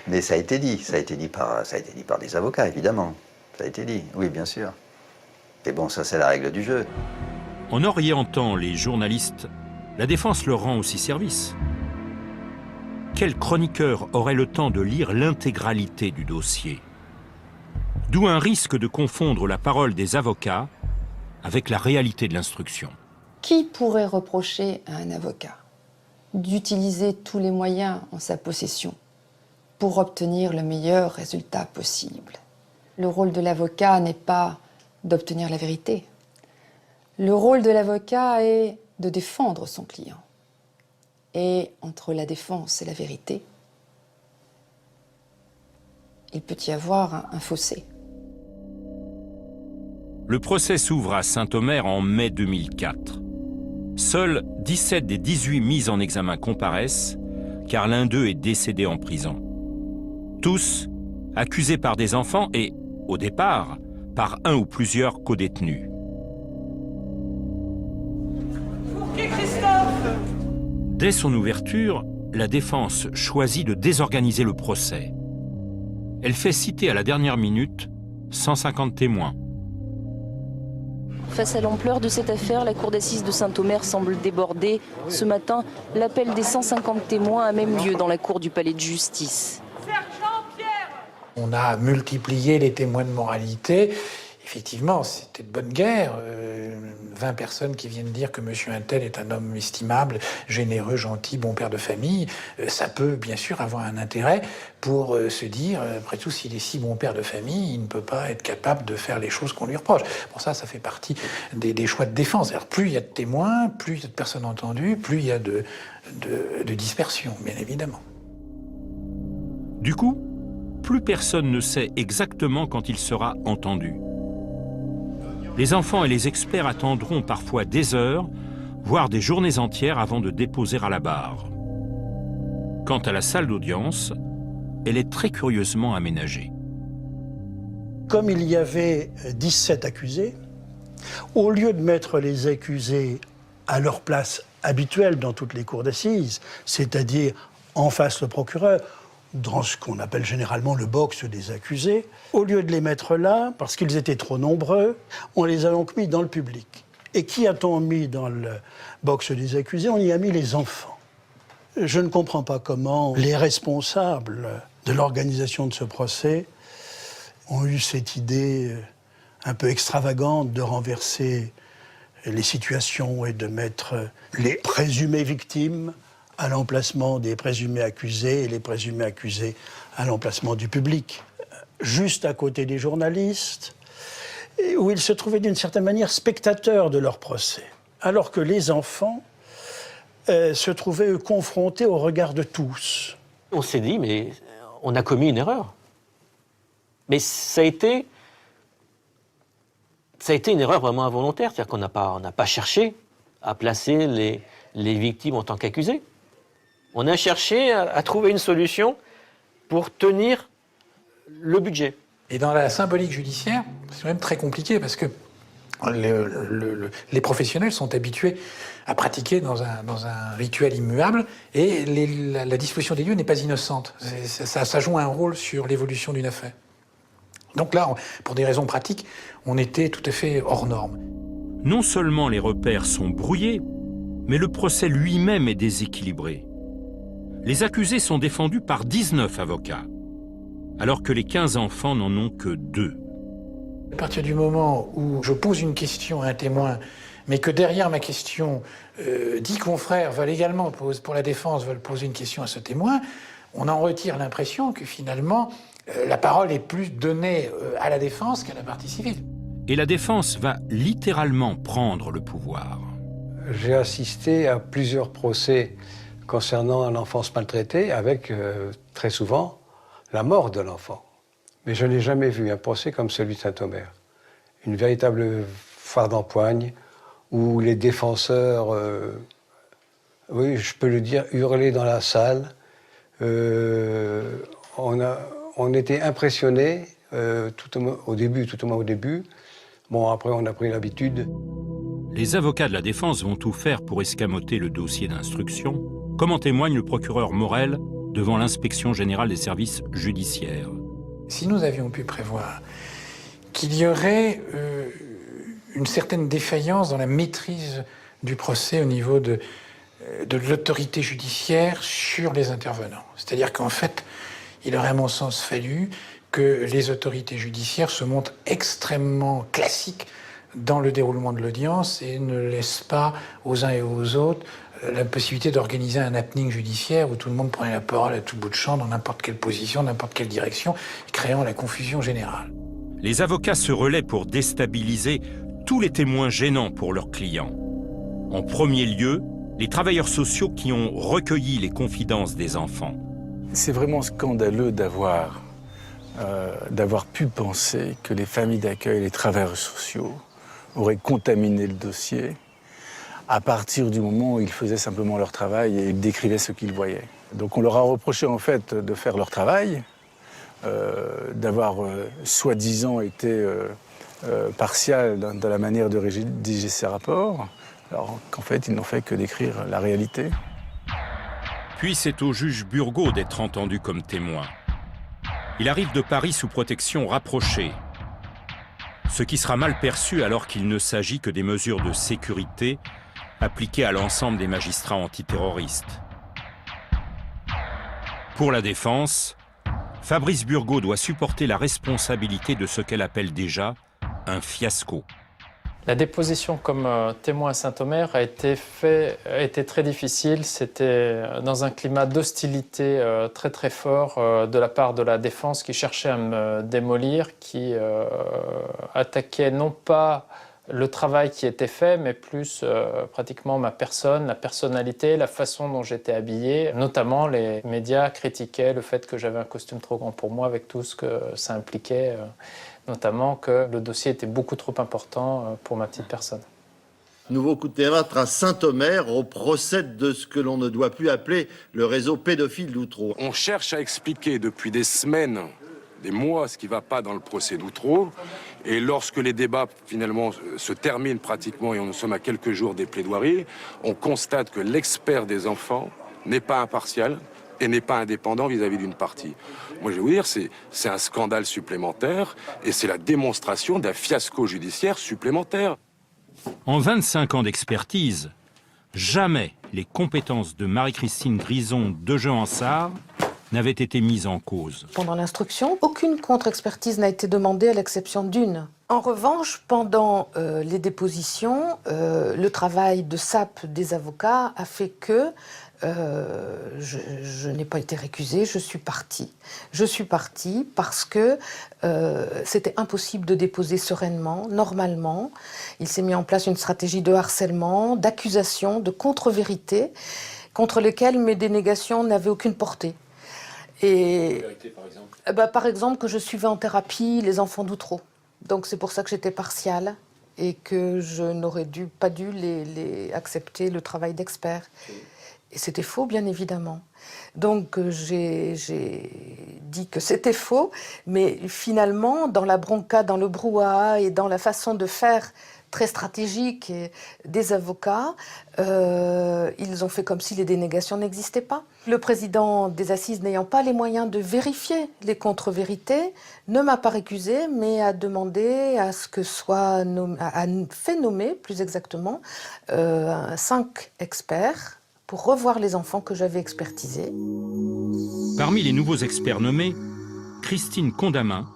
Mais ça a été dit par des avocats, évidemment. Ça a été dit, oui, bien sûr. Et bon, ça, c'est la règle du jeu. En orientant les journalistes, la défense leur rend aussi service. Quel chroniqueur aurait le temps de lire l'intégralité du dossier? D'où un risque de confondre la parole des avocats avec la réalité de l'instruction. Qui pourrait reprocher à un avocat d'utiliser tous les moyens en sa possession pour obtenir le meilleur résultat possible? Le rôle de l'avocat n'est pas d'obtenir la vérité. Le rôle de l'avocat est de défendre son client. Et entre la défense et la vérité, il peut y avoir un fossé. Le procès s'ouvre à Saint-Omer en mai 2004. Seuls 17 des 18 mis en examen comparaissent, car l'un d'eux est décédé en prison. Tous accusés par des enfants et, au départ, par un ou plusieurs codétenus. Dès son ouverture, la défense choisit de désorganiser le procès. Elle fait citer à la dernière minute 150 témoins. Face à l'ampleur de cette affaire, la cour d'assises de Saint-Omer semble débordée. Ce matin, l'appel des 150 témoins a même lieu dans la cour du palais de justice. On a multiplié les témoins de moralité. Effectivement, c'était de bonne guerre. 20 personnes qui viennent dire que monsieur Untel est un homme estimable, généreux, gentil, bon père de famille. Ça peut bien sûr avoir un intérêt pour se dire, après tout, s'il est si bon père de famille, il ne peut pas être capable de faire les choses qu'on lui reproche. Bon, ça fait partie des choix de défense. Alors plus il y a de témoins, plus il y a de personnes entendues, plus il y a de dispersion, bien évidemment. Du coup, plus personne ne sait exactement quand il sera entendu. Les enfants et les experts attendront parfois des heures, voire des journées entières avant de déposer à la barre. Quant à la salle d'audience, elle est très curieusement aménagée. Comme il y avait 17 accusés, au lieu de mettre les accusés à leur place habituelle dans toutes les cours d'assises, c'est-à-dire en face le procureur, dans ce qu'on appelle généralement le box des accusés, au lieu de les mettre là, parce qu'ils étaient trop nombreux, on les a donc mis dans le public. Et qui a-t-on mis dans le box des accusés? On y a mis les enfants. Je ne comprends pas comment les responsables de l'organisation de ce procès ont eu cette idée un peu extravagante de renverser les situations et de mettre les présumées victimes à l'emplacement des présumés accusés et les présumés accusés à l'emplacement du public. Juste à côté des journalistes, où ils se trouvaient d'une certaine manière spectateurs de leur procès, alors que les enfants se trouvaient eux, confrontés au regard de tous. On s'est dit, mais on a commis une erreur. Mais ça a été une erreur vraiment involontaire, c'est-à-dire qu'on n'a pas cherché à placer les victimes en tant qu'accusés. On a cherché à trouver une solution pour tenir le budget. Et dans la symbolique judiciaire, c'est même très compliqué parce que les professionnels sont habitués à pratiquer dans un rituel immuable et la disposition des lieux n'est pas innocente. Ça joue un rôle sur l'évolution d'une affaire. Donc là, pour des raisons pratiques, on était tout à fait hors norme. Non seulement les repères sont brouillés, mais le procès lui-même est déséquilibré. Les accusés sont défendus par 19 avocats, alors que les 15 enfants n'en ont que 2. À partir du moment où je pose une question à un témoin, mais que derrière ma question, 10 confrères veulent également, pour la défense, veulent poser une question à ce témoin, on en retire l'impression que finalement, la parole est plus donnée à la défense qu'à la partie civile. Et la défense va littéralement prendre le pouvoir. J'ai assisté à plusieurs procès concernant l'enfance maltraitée avec, très souvent, la mort de l'enfant. Mais je n'ai jamais vu un procès comme celui de Saint-Omer. Une véritable foire d'empoigne où les défenseurs, oui, je peux le dire, hurlaient dans la salle. On était impressionnés tout au moins au début. Bon, après, on a pris l'habitude. Les avocats de la défense vont tout faire pour escamoter le dossier d'instruction, comme en témoigne le procureur Morel devant l'inspection générale des services judiciaires. Si nous avions pu prévoir qu'il y aurait une certaine défaillance dans la maîtrise du procès au niveau de l'autorité judiciaire sur les intervenants. C'est-à-dire qu'en fait, il aurait à mon sens fallu que les autorités judiciaires se montrent extrêmement classiques dans le déroulement de l'audience et ne laissent pas aux uns et aux autres la possibilité d'organiser un happening judiciaire où tout le monde prenait la parole à tout bout de champ, dans n'importe quelle position, n'importe quelle direction, créant la confusion générale. Les avocats se relaient pour déstabiliser tous les témoins gênants pour leurs clients. En premier lieu, les travailleurs sociaux qui ont recueilli les confidences des enfants. C'est vraiment scandaleux d'avoir pu penser que les familles d'accueil et les travailleurs sociaux auraient contaminé le dossier à partir du moment où ils faisaient simplement leur travail et ils décrivaient ce qu'ils voyaient. Donc on leur a reproché en fait de faire leur travail, d'avoir soi-disant été partial dans la manière de rédiger ces rapports, alors qu'en fait ils n'ont fait que décrire la réalité. Puis c'est au juge Burgot d'être entendu comme témoin. Il arrive de Paris sous protection rapprochée, ce qui sera mal perçu alors qu'il ne s'agit que des mesures de sécurité appliquées à l'ensemble des magistrats antiterroristes. Pour la défense, Fabrice Burgot doit supporter la responsabilité de ce qu'elle appelle déjà un fiasco. La déposition comme témoin à Saint-Omer a été très difficile. C'était dans un climat d'hostilité très très fort de la part de la défense qui cherchait à me démolir, qui attaquait non pas le travail qui était fait, mais plus pratiquement ma personne, la personnalité, la façon dont j'étais habillé. Notamment, les médias critiquaient le fait que j'avais un costume trop grand pour moi, avec tout ce que ça impliquait, notamment que le dossier était beaucoup trop important pour ma petite personne. Nouveau coup de théâtre à Saint-Omer au procès de ce que l'on ne doit plus appeler le réseau pédophile d'Outreau. On cherche à expliquer depuis des semaines, des mois, ce qui ne va pas dans le procès d'Outreau. Et lorsque les débats finalement se terminent pratiquement et nous sommes à quelques jours des plaidoiries, on constate que l'expert des enfants n'est pas impartial et n'est pas indépendant vis-à-vis d'une partie. Moi, je vais vous dire, c'est un scandale supplémentaire et c'est la démonstration d'un fiasco judiciaire supplémentaire. En 25 ans d'expertise, jamais les compétences de Marie-Christine Grison de Jean-Ansart n'avaient été mises en cause. Pendant l'instruction, aucune contre-expertise n'a été demandée à l'exception d'une. En revanche, pendant les dépositions, le travail de sape des avocats a fait que je n'ai pas été récusée, je suis partie. Je suis partie parce que c'était impossible de déposer sereinement, normalement. Il s'est mis en place une stratégie de harcèlement, d'accusation, de contre-vérité, contre lesquelles mes dénégations n'avaient aucune portée. Et par exemple que je suivais en thérapie les enfants d'Outreau. Donc c'est pour ça que j'étais partiale et que je n'aurais pas dû accepter le travail d'expert. Et c'était faux, bien évidemment. Donc j'ai dit que c'était faux, mais finalement, dans la bronca, dans le brouhaha et dans la façon de faire très stratégique des avocats, ils ont fait comme si les dénégations n'existaient pas. Le président des assises, n'ayant pas les moyens de vérifier les contre-vérités, ne m'a pas récusé, mais a demandé à ce que soit fait nommer, plus exactement, 5 experts pour revoir les enfants que j'avais expertisés. Parmi les nouveaux experts nommés, Christine Condamin,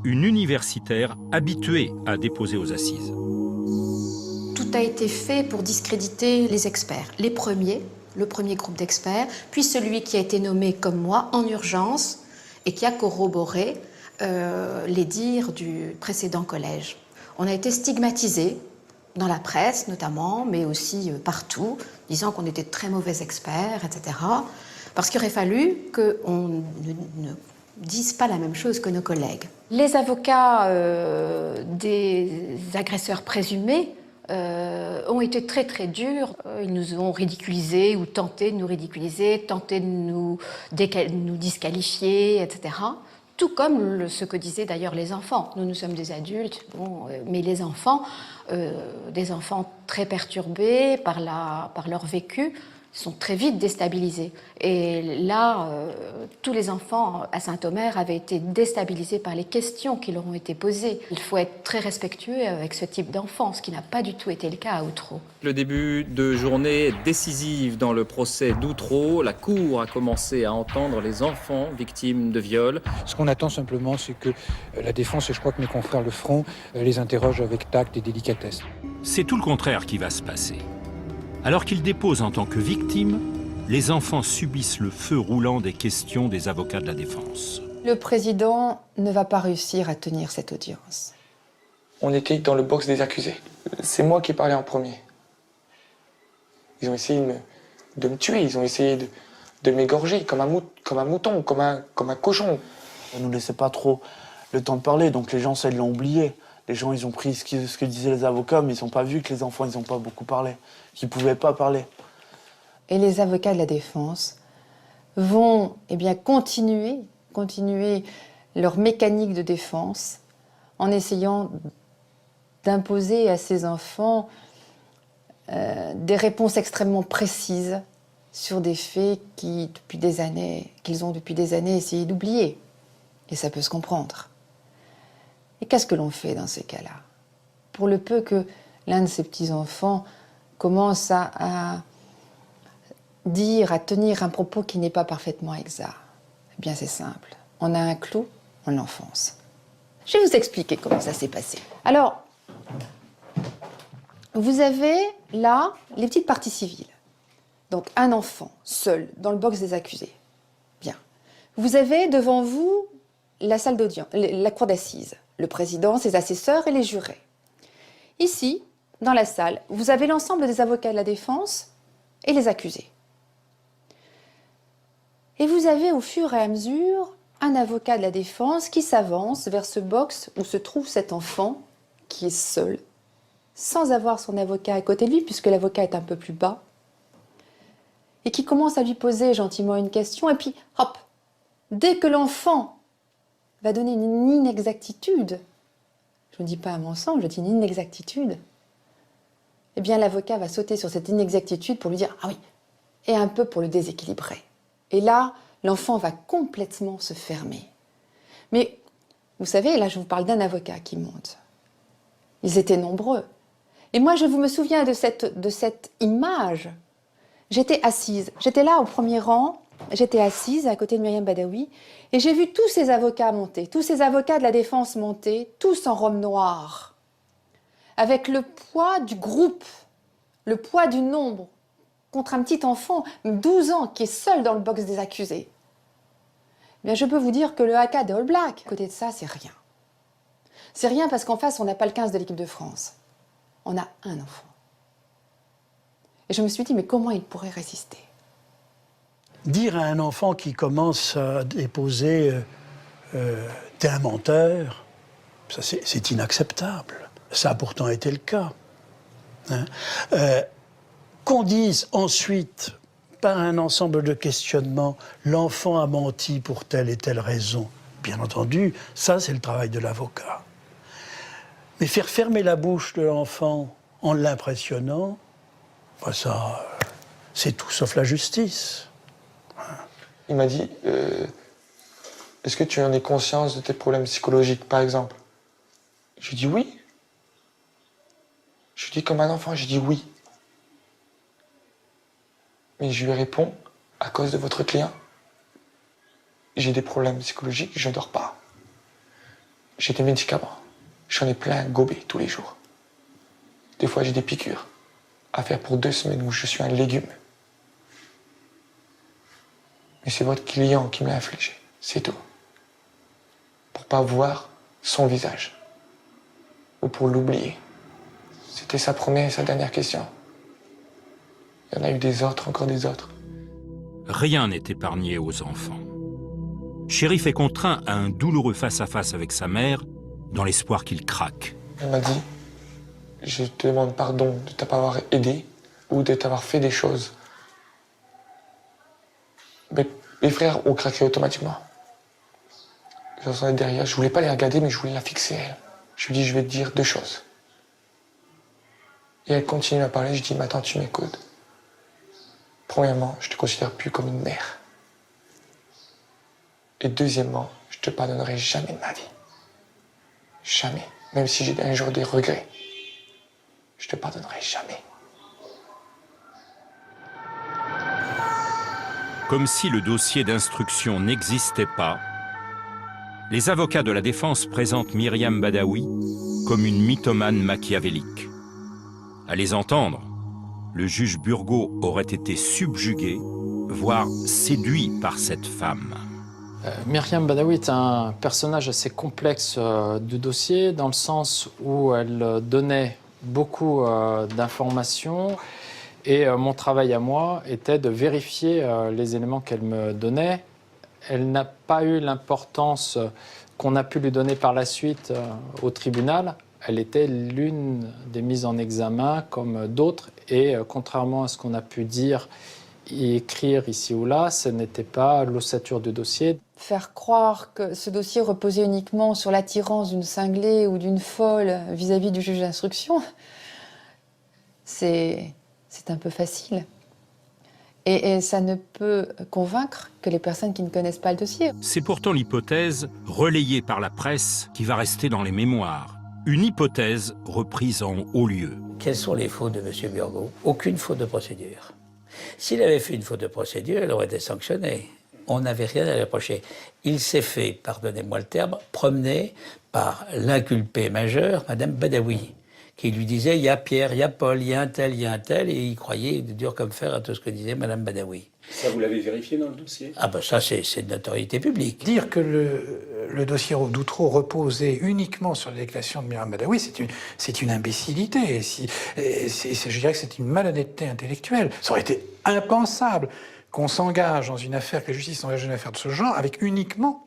une universitaire habituée à déposer aux assises. Tout a été fait pour discréditer les experts. Les premiers, le premier groupe d'experts, puis celui qui a été nommé comme moi en urgence et qui a corroboré les dires du précédent collège. On a été stigmatisés, dans la presse notamment, mais aussi partout, disant qu'on était de très mauvais experts, etc. Parce qu'il aurait fallu qu'on ne dise pas la même chose que nos collègues. Les avocats des agresseurs présumés ont été très très durs. Ils nous ont ridiculisés ou tenté de nous ridiculiser, tenté de nous disqualifier, etc. Tout comme ce que disaient d'ailleurs les enfants. Nous sommes des adultes, mais les enfants, des enfants très perturbés par leur vécu, sont très vite déstabilisés. Et là, tous les enfants à Saint-Omer avaient été déstabilisés par les questions qui leur ont été posées. Il faut être très respectueux avec ce type d'enfants, ce qui n'a pas du tout été le cas à Outreau. Le début de journée décisive dans le procès d'Outreau. La Cour a commencé à entendre les enfants victimes de viol. Ce qu'on attend simplement, c'est que la défense, et je crois que mes confrères le feront, les interroge avec tact et délicatesse. C'est tout le contraire qui va se passer. Alors qu'ils déposent en tant que victimes, les enfants subissent le feu roulant des questions des avocats de la défense. Le président ne va pas réussir à tenir cette audience. On était dans le box des accusés. C'est moi qui ai parlé en premier. Ils ont essayé de me tuer, ils ont essayé de m'égorger comme un mouton, comme un cochon. Ça ne nous laissait pas trop le temps de parler, donc les gens, ça, ils l'ont oublié. Les gens, ils ont pris ce que disaient les avocats, mais ils n'ont pas vu que les enfants, ils n'ont pas beaucoup parlé, qu'ils ne pouvaient pas parler. Et les avocats de la défense vont continuer leur mécanique de défense en essayant d'imposer à ces enfants des réponses extrêmement précises sur des faits qu'ils ont depuis des années essayé d'oublier. Et ça peut se comprendre. Et qu'est-ce que l'on fait dans ces cas-là? Pour le peu que l'un de ces petits-enfants commence à tenir un propos qui n'est pas parfaitement exact, eh bien c'est simple. On a un clou, on l'enfonce. Je vais vous expliquer comment ça s'est passé. Alors, vous avez là les petites parties civiles. Donc un enfant, seul, dans le box des accusés. Bien. Vous avez devant vous la salle d'audience, la cour d'assises, le président, ses assesseurs et les jurés. Ici, dans la salle, vous avez l'ensemble des avocats de la défense et les accusés. Et vous avez au fur et à mesure un avocat de la défense qui s'avance vers ce box où se trouve cet enfant qui est seul, sans avoir son avocat à côté de lui, puisque l'avocat est un peu plus bas, et qui commence à lui poser gentiment une question, et puis, hop, dès que l'enfant va donner une inexactitude, je ne dis pas un mensonge, je dis une inexactitude, eh bien l'avocat va sauter sur cette inexactitude pour lui dire « Ah oui », et un peu pour le déséquilibrer. Et là, l'enfant va complètement se fermer. Mais, vous savez, là je vous parle d'un avocat qui monte. Ils étaient nombreux. Et moi je me souviens de cette image. J'étais assise, j'étais là au premier rang, j'étais assise à côté de Myriam Badawi, et j'ai vu tous ces avocats monter, tous ces avocats de la défense monter, tous en robe noire, avec le poids du groupe, le poids du nombre, contre un petit enfant, 12 ans, qui est seul dans le box des accusés. Eh bien, je peux vous dire que le haka des All Blacks, à côté de ça, c'est rien. C'est rien parce qu'en face, on n'a pas le 15 de l'équipe de France. On a un enfant. Et je me suis dit, mais comment il pourrait résister? Dire à un enfant qui commence à déposer « t'es un menteur », c'est inacceptable. Ça a pourtant été le cas. Hein. Qu'on dise ensuite, par un ensemble de questionnements, l'enfant a menti pour telle et telle raison, bien entendu, ça c'est le travail de l'avocat. Mais faire fermer la bouche de l'enfant en l'impressionnant, ben ça, c'est tout sauf la justice. Il m'a dit, est-ce que tu en as conscience de tes problèmes psychologiques, par exemple? Je lui dis oui. Je lui dis comme un enfant, je dis oui. Mais je lui réponds, à cause de votre client, j'ai des problèmes psychologiques, je ne dors pas. J'ai des médicaments. J'en ai plein gobé tous les jours. Des fois, j'ai des piqûres à faire pour 2 semaines où je suis un légume. Mais c'est votre client qui me l'a infligé, c'est tout. Pour pas voir son visage. Ou pour l'oublier. C'était sa première et sa dernière question. Il y en a eu des autres, encore des autres. Rien n'est épargné aux enfants. Chérif est contraint à un douloureux face-à-face avec sa mère, dans l'espoir qu'il craque. Elle m'a dit, je te demande pardon de t'avoir aidé ou de t'avoir fait des choses. Mais mes frères ont craqué automatiquement. Je ressentais derrière, je voulais pas les regarder, mais je voulais la fixer, elle. Je lui dis, je vais te dire 2 choses. Et elle continue à parler, je dis, mais attends, tu m'écoutes. Premièrement, je te considère plus comme une mère. Et deuxièmement, je te pardonnerai jamais de ma vie. Jamais. Même si j'ai un jour des regrets. Je te pardonnerai jamais. Comme si le dossier d'instruction n'existait pas, les avocats de la défense présentent Myriam Badawi comme une mythomane machiavélique. À les entendre, le juge Burgot aurait été subjugué, voire séduit par cette femme. Myriam Badawi est un personnage assez complexe du dossier, dans le sens où elle donnait beaucoup d'informations, et mon travail à moi était de vérifier les éléments qu'elle me donnait. Elle n'a pas eu l'importance qu'on a pu lui donner par la suite au tribunal. Elle était l'une des mises en examen comme d'autres, et contrairement à ce qu'on a pu dire et écrire ici ou là, ce n'était pas l'ossature du dossier. Faire croire que ce dossier reposait uniquement sur l'attirance d'une cinglée ou d'une folle vis-à-vis du juge d'instruction, c'est un peu facile. Et ça ne peut convaincre que les personnes qui ne connaissent pas le dossier. C'est pourtant l'hypothèse relayée par la presse qui va rester dans les mémoires. Une hypothèse reprise en haut lieu. Quelles sont les fautes de M. Burgot? Aucune faute de procédure. S'il avait fait une faute de procédure, elle aurait été sanctionnée. On n'avait rien à lui reprocher. Il s'est fait, pardonnez-moi le terme, promener par l'inculpé majeur, Mme Badawi, qui lui disait « il y a Pierre, il y a Paul, il y a un tel », et il croyait dur comme fer à tout ce que disait Mme Badawi. Ça, vous l'avez vérifié dans le dossier? Ah ben ça, c'est de notoriété publique. Dire que le dossier d'Outreau reposait uniquement sur la déclaration de Myriam Badawi, c'est une imbécilité. Je dirais que c'est une malhonnêteté intellectuelle. Ça aurait été impensable qu'on s'engage dans une affaire, que la justice s'engage dans une affaire de ce genre, avec uniquement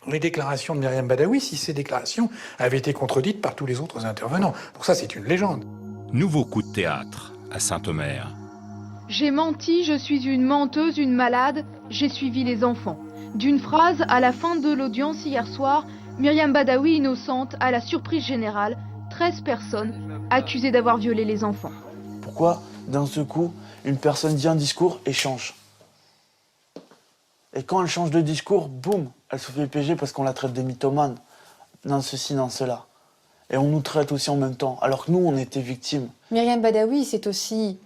les déclarations de Myriam Badawi, si ces déclarations avaient été contredites par tous les autres intervenants. Pour ça, c'est une légende. Nouveau coup de théâtre à Saint-Omer. J'ai menti, je suis une menteuse, une malade, j'ai suivi les enfants. D'une phrase à la fin de l'audience hier soir, Myriam Badawi innocente à la surprise générale, 13 personnes accusées d'avoir violé les enfants. Pourquoi, d'un seul coup, une personne dit un discours et change? Et quand elle change de discours, boum, elle se fait piéger parce qu'on la traite de mythomane, dans ceci, dans cela. Et on nous traite aussi en même temps, alors que nous, on était victimes. Myriam Badawi, c'est aussi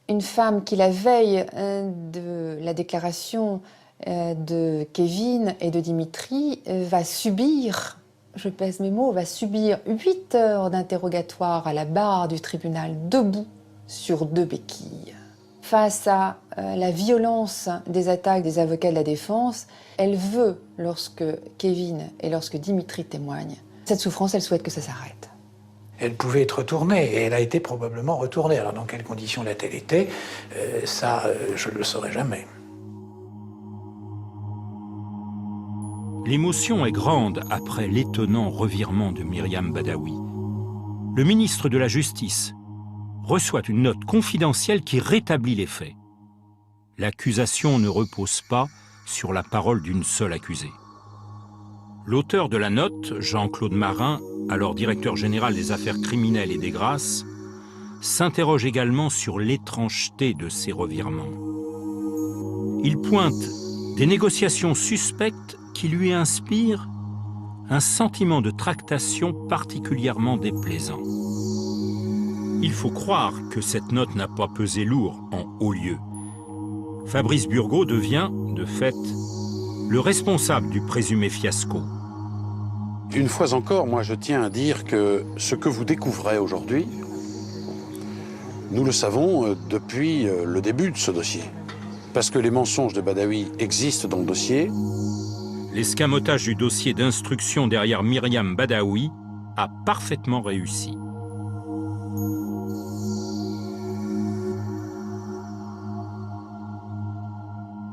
une femme qui, la veille de la déclaration de Kevin et de Dimitri, va subir, je pèse mes mots, va subir 8 heures d'interrogatoire à la barre du tribunal, debout sur 2 béquilles. Face à la violence des attaques des avocats de la défense, elle veut, lorsque Kevin et lorsque Dimitri témoignent, cette souffrance, elle souhaite que ça s'arrête. Elle pouvait être retournée, et elle a été probablement retournée. Alors dans quelles conditions l'a-t-elle été? Je ne le saurai jamais. L'émotion est grande après l'étonnant revirement de Myriam Badawi. Le ministre de la Justice reçoit une note confidentielle qui rétablit les faits. L'accusation ne repose pas sur la parole d'une seule accusée. L'auteur de la note, Jean-Claude Marin, alors directeur général des affaires criminelles et des grâces, s'interroge également sur l'étrangeté de ces revirements. Il pointe des négociations suspectes qui lui inspirent un sentiment de tractation particulièrement déplaisant. Il faut croire que cette note n'a pas pesé lourd en haut lieu. Fabrice Burgot devient, de fait, le responsable du présumé fiasco. Une fois encore, moi je tiens à dire que ce que vous découvrez aujourd'hui, nous le savons depuis le début de ce dossier. Parce que les mensonges de Badawi existent dans le dossier. L'escamotage du dossier d'instruction derrière Myriam Badawi a parfaitement réussi.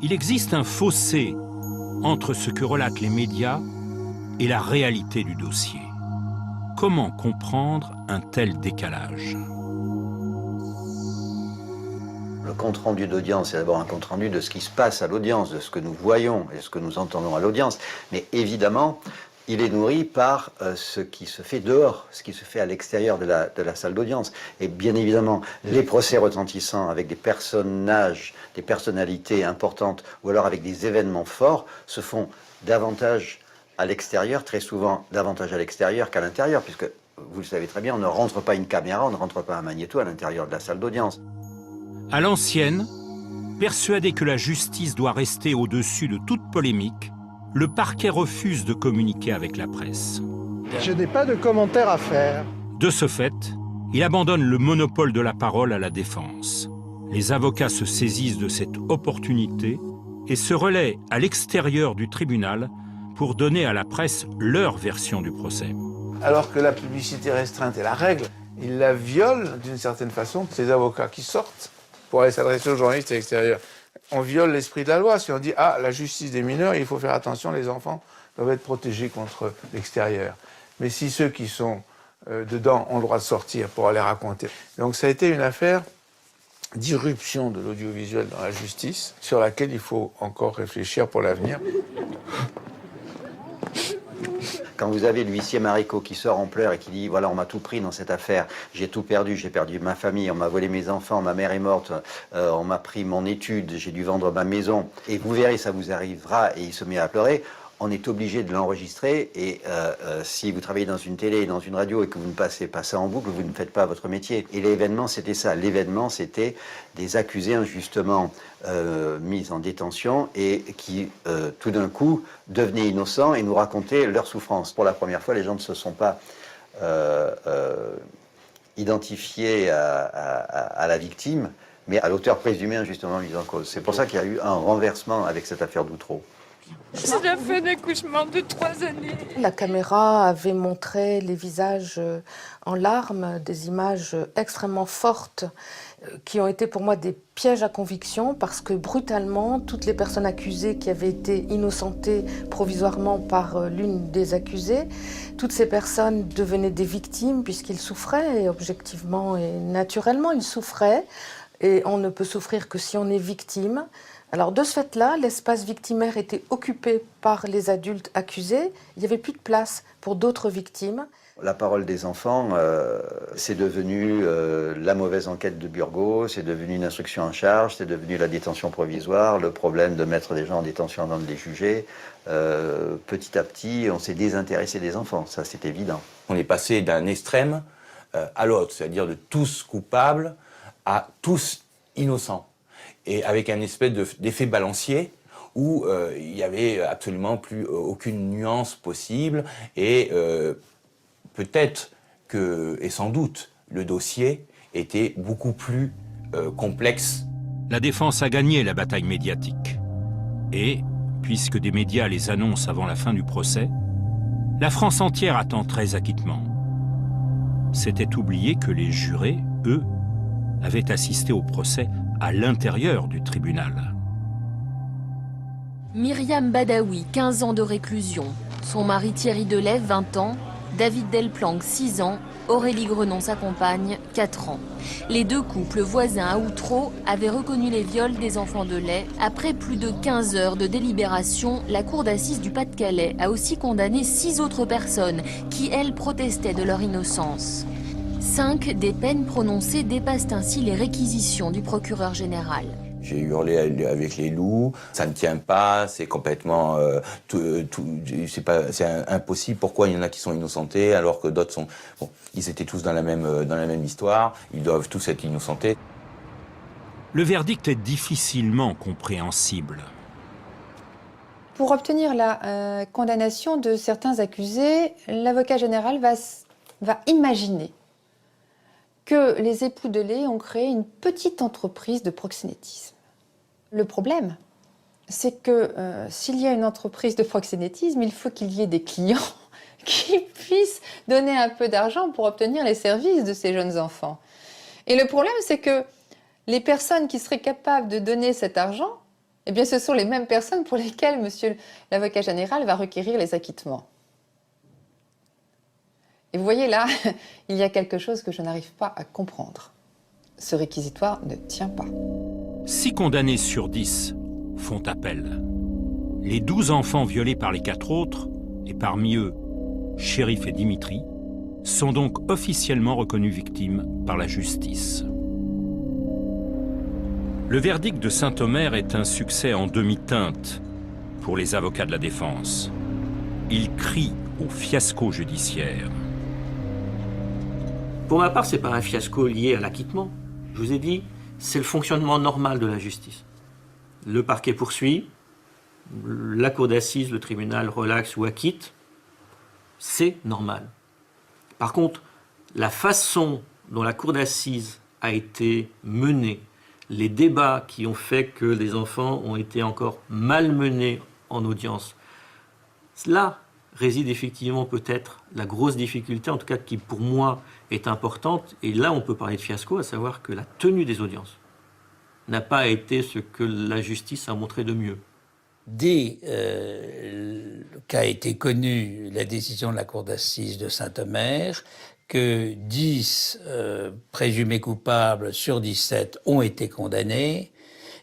Il existe un fossé entre ce que relatent les médias et la réalité du dossier. Comment comprendre un tel décalage ? Le compte-rendu d'audience, c'est d'abord un compte-rendu de ce qui se passe à l'audience, de ce que nous voyons et ce que nous entendons à l'audience. Mais évidemment, il est nourri par ce qui se fait dehors, ce qui se fait à l'extérieur de la salle d'audience. Et bien évidemment, les procès retentissants avec des personnages, des personnalités importantes, ou alors avec des événements forts, se font davantage à l'extérieur, très souvent davantage à l'extérieur qu'à l'intérieur, puisque, vous le savez très bien, on ne rentre pas une caméra, on ne rentre pas un magnéto à l'intérieur de la salle d'audience. À l'ancienne, persuadé que la justice doit rester au-dessus de toute polémique, le parquet refuse de communiquer avec la presse. Je n'ai pas de commentaires à faire. De ce fait, il abandonne le monopole de la parole à la défense. Les avocats se saisissent de cette opportunité et se relaient à l'extérieur du tribunal pour donner à la presse leur version du procès. Alors que la publicité restreinte est la règle, ils la violent d'une certaine façon. Ces avocats qui sortent pour aller s'adresser aux journalistes à l'extérieur, on viole l'esprit de la loi. Si on dit « Ah, la justice des mineurs, il faut faire attention, les enfants doivent être protégés contre l'extérieur ». Mais si ceux qui sont dedans ont le droit de sortir pour aller raconter. Donc ça a été une affaire d'irruption de l'audiovisuel dans la justice, sur laquelle il faut encore réfléchir pour l'avenir. Quand vous avez l'huissier Marico qui sort en pleurs et qui dit « Voilà, on m'a tout pris dans cette affaire, j'ai tout perdu, j'ai perdu ma famille, on m'a volé mes enfants, ma mère est morte, on m'a pris mon étude, j'ai dû vendre ma maison. » Et vous verrez, ça vous arrivera, et il se met à pleurer. On est obligé de l'enregistrer, et si vous travaillez dans une télé et dans une radio et que vous ne passez pas ça en boucle, vous ne faites pas votre métier. Et l'événement, c'était ça. L'événement, c'était des accusés injustement mis en détention et qui, tout d'un coup, devenaient innocents et nous racontaient leur souffrance. Pour la première fois, les gens ne se sont pas identifiés à la victime, mais à l'auteur présumé injustement mis en cause. C'est pour ça qu'il y a eu un renversement avec cette affaire d'Outreau. C'est la fin d'accouchement de 3 années. La caméra avait montré les visages en larmes, des images extrêmement fortes qui ont été pour moi des pièges à conviction parce que brutalement, toutes les personnes accusées qui avaient été innocentées provisoirement par l'une des accusées, toutes ces personnes devenaient des victimes puisqu'ils souffraient, et objectivement et naturellement ils souffraient, et on ne peut souffrir que si on est victime. Alors de ce fait-là, l'espace victimaire était occupé par les adultes accusés, il n'y avait plus de place pour d'autres victimes. La parole des enfants, c'est devenu la mauvaise enquête de Burgot, c'est devenu une instruction en charge, c'est devenu la détention provisoire, le problème de mettre des gens en détention avant de les juger. Petit à petit, on s'est désintéressé des enfants, ça c'est évident. On est passé d'un extrême à l'autre, c'est-à-dire de tous coupables à tous innocents. Et avec un espèce d'effet balancier où il n'y avait absolument plus aucune nuance possible et peut-être que, et sans doute, le dossier était beaucoup plus complexe. La défense a gagné la bataille médiatique. Et, puisque des médias les annoncent avant la fin du procès, la France entière attend très acquittement. C'était oublier que les jurés, eux, avaient assisté au procès à l'intérieur du tribunal. Myriam Badawi, 15 ans de réclusion. Son mari Thierry Delève, 20 ans. David Delplanque, 6 ans. Aurélie Grenon, sa compagne, 4 ans. Les deux couples voisins à Outreau avaient reconnu les viols des enfants de lait. Après plus de 15 heures de délibération, la cour d'assises du Pas-de-Calais a aussi condamné 6 autres personnes qui, elles, protestaient de leur innocence. 5 des peines prononcées dépassent ainsi les réquisitions du procureur général. J'ai hurlé avec les loups, ça ne tient pas, c'est complètement... c'est impossible. Pourquoi il y en a qui sont innocentés alors que d'autres sont... Bon, ils étaient tous dans la même histoire, ils doivent tous être innocentés. Le verdict est difficilement compréhensible. Pour obtenir la condamnation de certains accusés, l'avocat général va imaginer que les époux Delay ont créé une petite entreprise de proxénétisme. Le problème, c'est que s'il y a une entreprise de proxénétisme, il faut qu'il y ait des clients qui puissent donner un peu d'argent pour obtenir les services de ces jeunes enfants. Et le problème, c'est que les personnes qui seraient capables de donner cet argent, eh bien, ce sont les mêmes personnes pour lesquelles monsieur l'avocat général va requérir les acquittements. Et vous voyez là, il y a quelque chose que je n'arrive pas à comprendre. Ce réquisitoire ne tient pas. 6 condamnés sur 10 font appel. Les 12 enfants violés par les 4 autres, et parmi eux, Chérif et Dimitri, sont donc officiellement reconnus victimes par la justice. Le verdict de Saint-Omer est un succès en demi-teinte pour les avocats de la défense. Ils crient au fiasco judiciaire. Pour ma part, ce n'est pas un fiasco lié à l'acquittement. Je vous ai dit, c'est le fonctionnement normal de la justice. Le parquet poursuit, la cour d'assises, le tribunal relaxe ou acquitte. C'est normal. Par contre, la façon dont la cour d'assises a été menée, les débats qui ont fait que les enfants ont été encore malmenés en audience, là réside effectivement peut-être la grosse difficulté, en tout cas qui pour moi est importante. Et là, on peut parler de fiasco, à savoir que la tenue des audiences n'a pas été ce que la justice a montré de mieux. Dès qu'a été connue la décision de la cour d'assises de Saint-Omer, que 10 présumés coupables sur 17 ont été condamnés,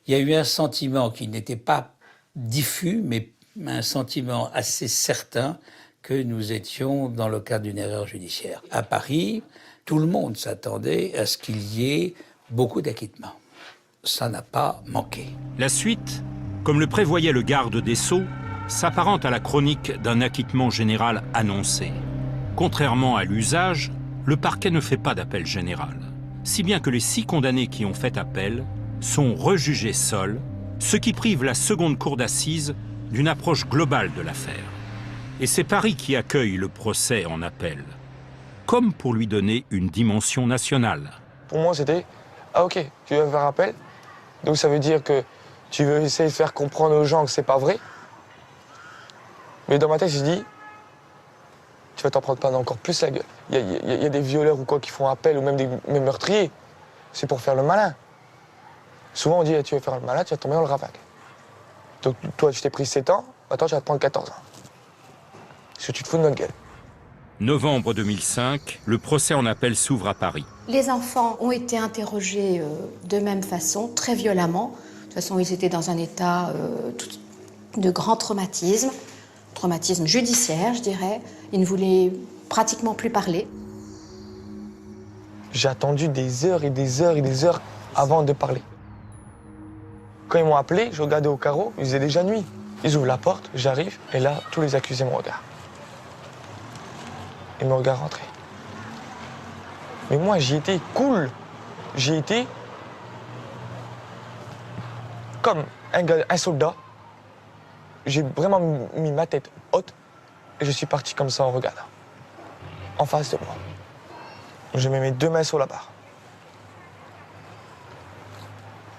il y a eu un sentiment qui n'était pas diffus, mais un sentiment assez certain que nous étions dans le cadre d'une erreur judiciaire. À Paris, tout le monde s'attendait à ce qu'il y ait beaucoup d'acquittements. Ça n'a pas manqué. La suite, comme le prévoyait le garde des Sceaux, s'apparente à la chronique d'un acquittement général annoncé. Contrairement à l'usage, le parquet ne fait pas d'appel général, si bien que les 6 condamnés qui ont fait appel sont rejugés seuls, ce qui prive la seconde cour d'assises d'une approche globale de l'affaire. Et c'est Paris qui accueille le procès en appel, comme pour lui donner une dimension nationale. Pour moi, c'était « Ah ok, tu veux faire appel, donc ça veut dire que tu veux essayer de faire comprendre aux gens que c'est pas vrai. » Mais dans ma tête, je dis « Tu vas t'en prendre pas encore plus la gueule. Il y a des violeurs ou quoi qui font appel, ou même des meurtriers. C'est pour faire le malin. Souvent, on dit « Tu veux faire le malin, tu vas tomber dans le ravac. » Donc toi, tu t'es pris 7 ans, maintenant tu vas te prendre 14 ans. Parce que tu te fous de notre gueule. Novembre 2005, le procès en appel s'ouvre à Paris. Les enfants ont été interrogés de même façon, très violemment. De toute façon, ils étaient dans un état de grand traumatisme judiciaire, je dirais. Ils ne voulaient pratiquement plus parler. J'ai attendu des heures et des heures et des heures avant de parler. Quand ils m'ont appelé, je regardais au carreau, il faisait déjà nuit. Ils ouvrent la porte, j'arrive, et là, tous les accusés me regardent. Ils me regardent rentrer. Mais moi, j'y étais cool. J'y étais comme un soldat. J'ai vraiment mis ma tête haute et je suis parti comme ça en regardant. En face de moi. Je mets mes 2 mains sur la barre.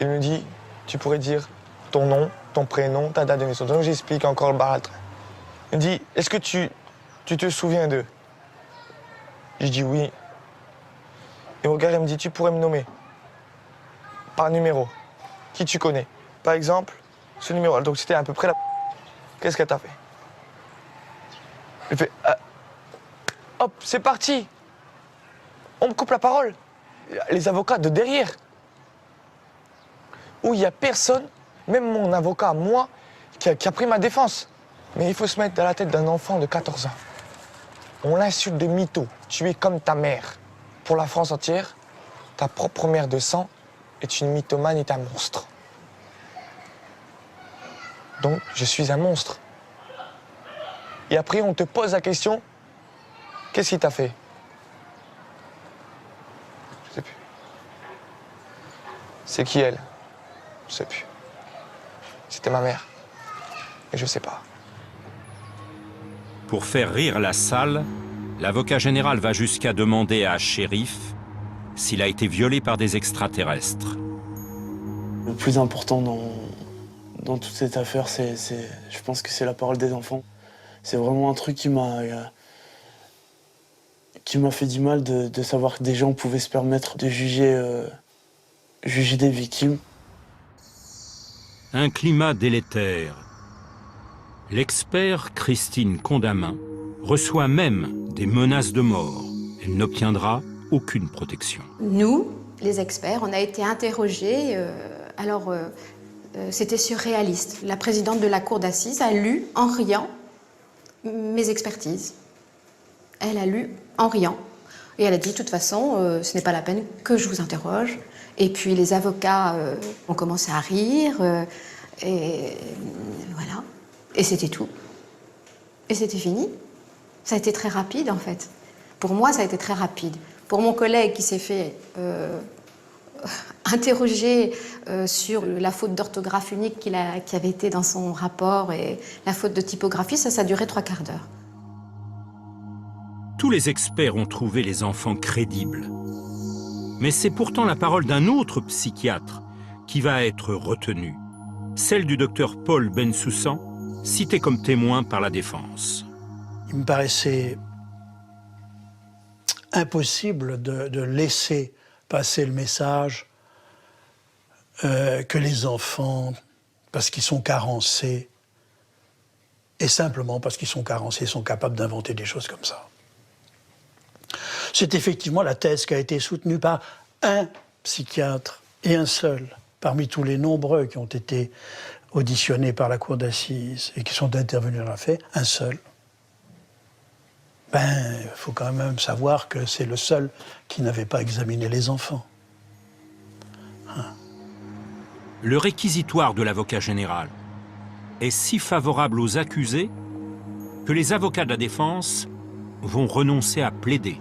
Il me dit, tu pourrais dire ton nom, ton prénom, ta date de naissance. Donc j'explique encore le bar à train. Il me dit, est-ce que tu te souviens d'eux? Je dis oui. Il me regarde et me dit, tu pourrais me nommer par numéro. Qui tu connais? Par exemple, ce numéro. Donc c'était à peu près la... Qu'est-ce qu'elle t'a fait? Il fait, hop, c'est parti. On me coupe la parole. Les avocats de derrière. Où il n'y a personne, même mon avocat, moi, qui a pris ma défense. Mais il faut se mettre dans la tête d'un enfant de 14 ans. On l'insulte de mytho. Tu es comme ta mère. Pour la France entière, ta propre mère de sang est une mythomane et un monstre. Donc, je suis un monstre. Et après, on te pose la question, qu'est-ce qu'il t'a fait? Je sais plus. C'est qui elle? Je sais plus. C'était ma mère. Et je sais pas. Pour faire rire la salle, l'avocat général va jusqu'à demander à Cherif s'il a été violé par des extraterrestres. Le plus important dans toute cette affaire, je pense que c'est la parole des enfants. C'est vraiment un truc qui m'a fait du mal de savoir que des gens pouvaient se permettre de juger des victimes. Un climat délétère. L'expert Christine Condamin reçoit même des menaces de mort. Elle n'obtiendra aucune protection. Nous, les experts, on a été interrogés. C'était surréaliste. La présidente de la cour d'assises a lu en riant mes expertises. Elle a lu en riant. Et elle a dit, de toute façon, ce n'est pas la peine que je vous interroge. Et puis les avocats ont commencé à rire. Et voilà. Et c'était tout. Et c'était fini. Ça a été très rapide, en fait. Pour moi, ça a été très rapide. Pour mon collègue qui s'est fait interroger sur la faute d'orthographe unique qui avait été dans son rapport et la faute de typographie, ça a duré 3/4 d'heure. Tous les experts ont trouvé les enfants crédibles. Mais c'est pourtant la parole d'un autre psychiatre qui va être retenue, celle du docteur Paul Bensoussan, cité comme témoin par la défense. Il me paraissait impossible de laisser passer le message que les enfants, parce qu'ils sont carencés, et simplement parce qu'ils sont carencés, sont capables d'inventer des choses comme ça. C'est effectivement la thèse qui a été soutenue par un psychiatre, et un seul, parmi tous les nombreux qui ont été auditionnés par la cour d'assises et qui sont intervenus dans l'affaire, un seul. Il faut quand même savoir que c'est le seul qui n'avait pas examiné les enfants. Le réquisitoire de l'avocat général est si favorable aux accusés que les avocats de la défense vont renoncer à plaider.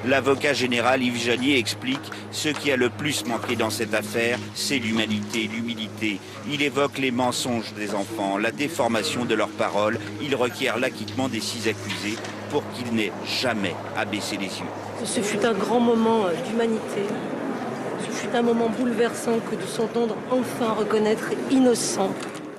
L'avocat général Yves Jallier explique ce qui a le plus manqué dans cette affaire, c'est l'humanité, l'humilité. Il évoque les mensonges des enfants, la déformation de leurs paroles. Il requiert l'acquittement des 6 accusés pour qu'ils n'aient jamais à baisser les yeux. Ce fut un grand moment d'humanité. Ce fut un moment bouleversant que de s'entendre enfin reconnaître innocent.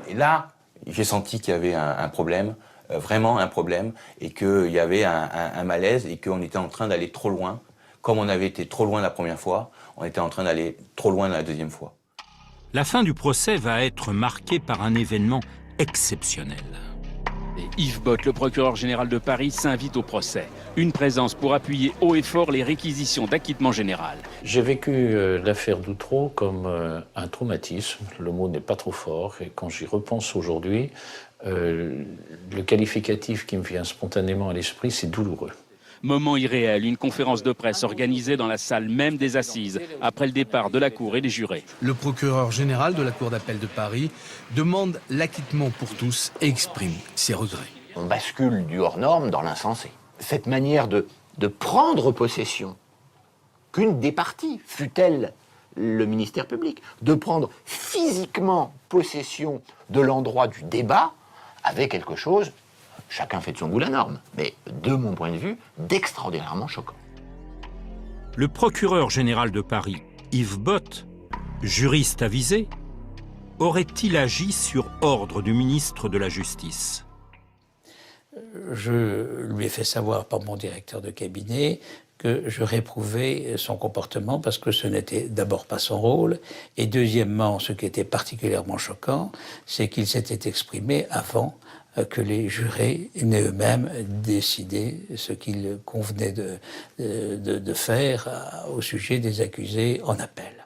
Et là, j'ai senti qu'il y avait un problème. Vraiment un problème, et qu'il y avait un malaise, et qu'on était en train d'aller trop loin. Comme on avait été trop loin la première fois, on était en train d'aller trop loin la deuxième fois. La fin du procès va être marquée par un événement exceptionnel. Et Yves Bott, le procureur général de Paris, s'invite au procès. Une présence pour appuyer haut et fort les réquisitions d'acquittement général. J'ai vécu l'affaire d'Outreau comme un traumatisme. Le mot n'est pas trop fort. Et quand j'y repense aujourd'hui, le qualificatif qui me vient spontanément à l'esprit, c'est douloureux. Moment irréel, une conférence de presse organisée dans la salle même des assises, après le départ de la cour et des jurés. Le procureur général de la cour d'appel de Paris demande l'acquittement pour tous et exprime ses regrets. On bascule du hors-norme dans l'insensé. Cette manière de prendre possession, qu'une des parties, fût-elle le ministère public, de prendre physiquement possession de l'endroit du débat, avait quelque chose, chacun fait de son goût la norme, mais de mon point de vue, d'extraordinairement choquant. Le procureur général de Paris, Yves Bott, juriste avisé, aurait-il agi sur ordre du ministre de la Justice? Je lui ai fait savoir par mon directeur de cabinet que je réprouvais son comportement parce que ce n'était d'abord pas son rôle, et deuxièmement, ce qui était particulièrement choquant, c'est qu'il s'était exprimé avant que les jurés n'aient eux-mêmes décidé ce qu'il convenait de faire au sujet des accusés en appel.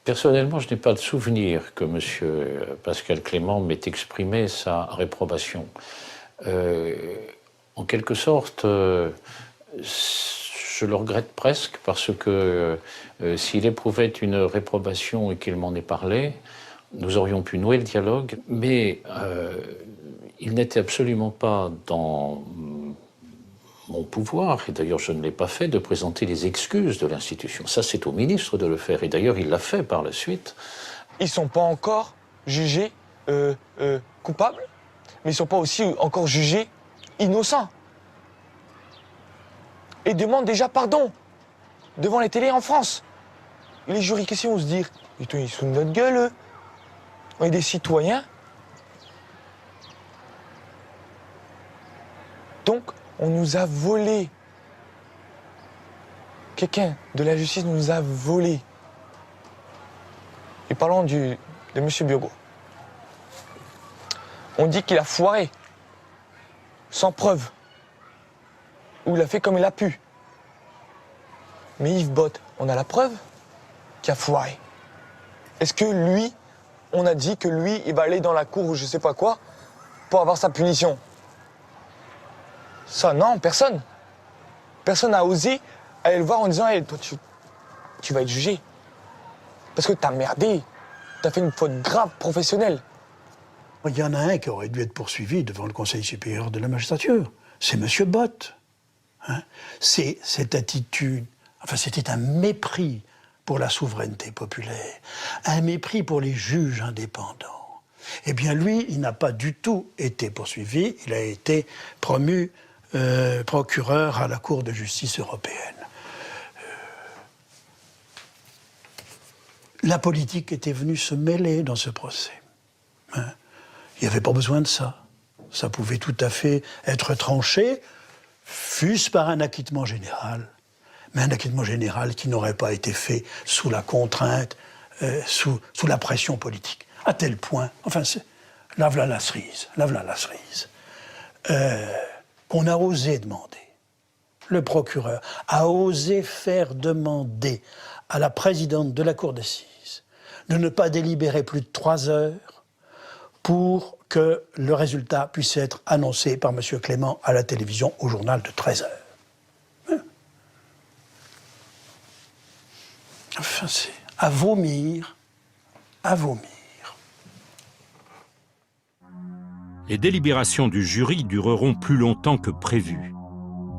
Personnellement, je n'ai pas de souvenir que M. Pascal Clément m'ait exprimé sa réprobation. En quelque sorte, je le regrette presque parce que s'il éprouvait une réprobation et qu'il m'en ait parlé, nous aurions pu nouer le dialogue, mais il n'était absolument pas dans mon pouvoir, et d'ailleurs je ne l'ai pas fait, de présenter les excuses de l'institution. Ça, c'est au ministre de le faire, et d'ailleurs il l'a fait par la suite. Ils ne sont pas encore jugés coupables. mais ils ne sont pas aussi encore jugés innocents. Et demandent déjà pardon devant les télés en France. Et les jurys, qu'est-ce qu'ils vont se dire? Ils sont de notre gueule, eux. On est des citoyens. Donc, on nous a volé. Quelqu'un de la justice nous a volé. Et parlons de M. Burgo. On dit qu'il a foiré, sans preuve. Ou il a fait comme il a pu. Mais Yves Bott, on a la preuve qu'il a foiré. Est-ce que lui, on a dit que lui, il va aller dans la cour ou je sais pas quoi pour avoir sa punition? Ça, non, personne. Personne n'a osé aller le voir en disant hey, toi, tu vas être jugé. Parce que t'as merdé. T'as fait une faute grave professionnelle. Il y en a un qui aurait dû être poursuivi devant le Conseil supérieur de la magistrature. C'est M. Bott. Hein? C'est cette attitude. Enfin, c'était un mépris pour la souveraineté populaire, un mépris pour les juges indépendants. Eh bien, lui, il n'a pas du tout été poursuivi. Il a été promu procureur à la Cour de justice européenne. La politique était venue se mêler dans ce procès. Hein? Il n'y avait pas besoin de ça. Ça pouvait tout à fait être tranché, fût-ce par un acquittement général, mais un acquittement général qui n'aurait pas été fait sous la contrainte, sous la pression politique. À tel point, enfin, là voilà la cerise, qu'on a osé demander. Le procureur a osé faire demander à la présidente de la Cour d'assises de ne pas délibérer plus de 3 heures pour que le résultat puisse être annoncé par M. Clément à la télévision au journal de 13 heures. Enfin, c'est à vomir, à vomir. Les délibérations du jury dureront plus longtemps que prévu.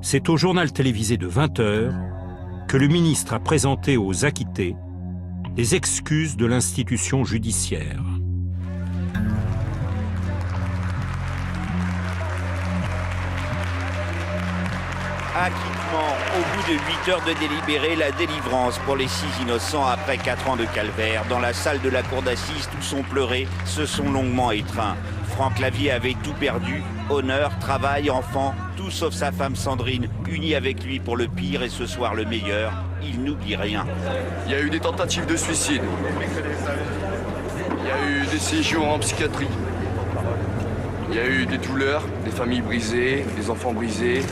C'est au journal télévisé de 20 heures que le ministre a présenté aux acquittés les excuses de l'institution judiciaire. Acquittement, au bout de 8 heures de délibéré, la délivrance pour les 6 innocents après 4 ans de calvaire. Dans la salle de la cour d'assises, tous ont pleuré, se sont longuement étreints. Franck Lavier avait tout perdu, honneur, travail, enfants, tout sauf sa femme Sandrine, unie avec lui pour le pire et ce soir le meilleur. Il n'oublie rien. Il y a eu des tentatives de suicide. Il y a eu des séjours en psychiatrie. Il y a eu des douleurs, des familles brisées, des enfants brisés.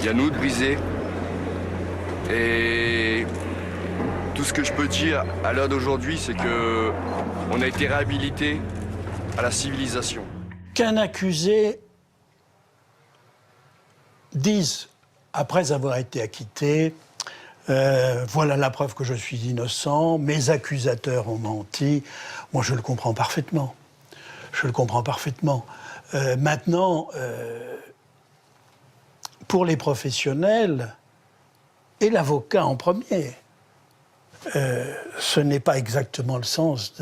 Il y a nous brisés. Et tout ce que je peux dire à l'heure d'aujourd'hui, c'est que on a été réhabilité à la civilisation. Qu'un accusé dise, après avoir été acquitté, voilà la preuve que je suis innocent, mes accusateurs ont menti, moi je le comprends parfaitement. Je le comprends parfaitement. Maintenant, pour les professionnels, et l'avocat en premier, ce n'est pas exactement le sens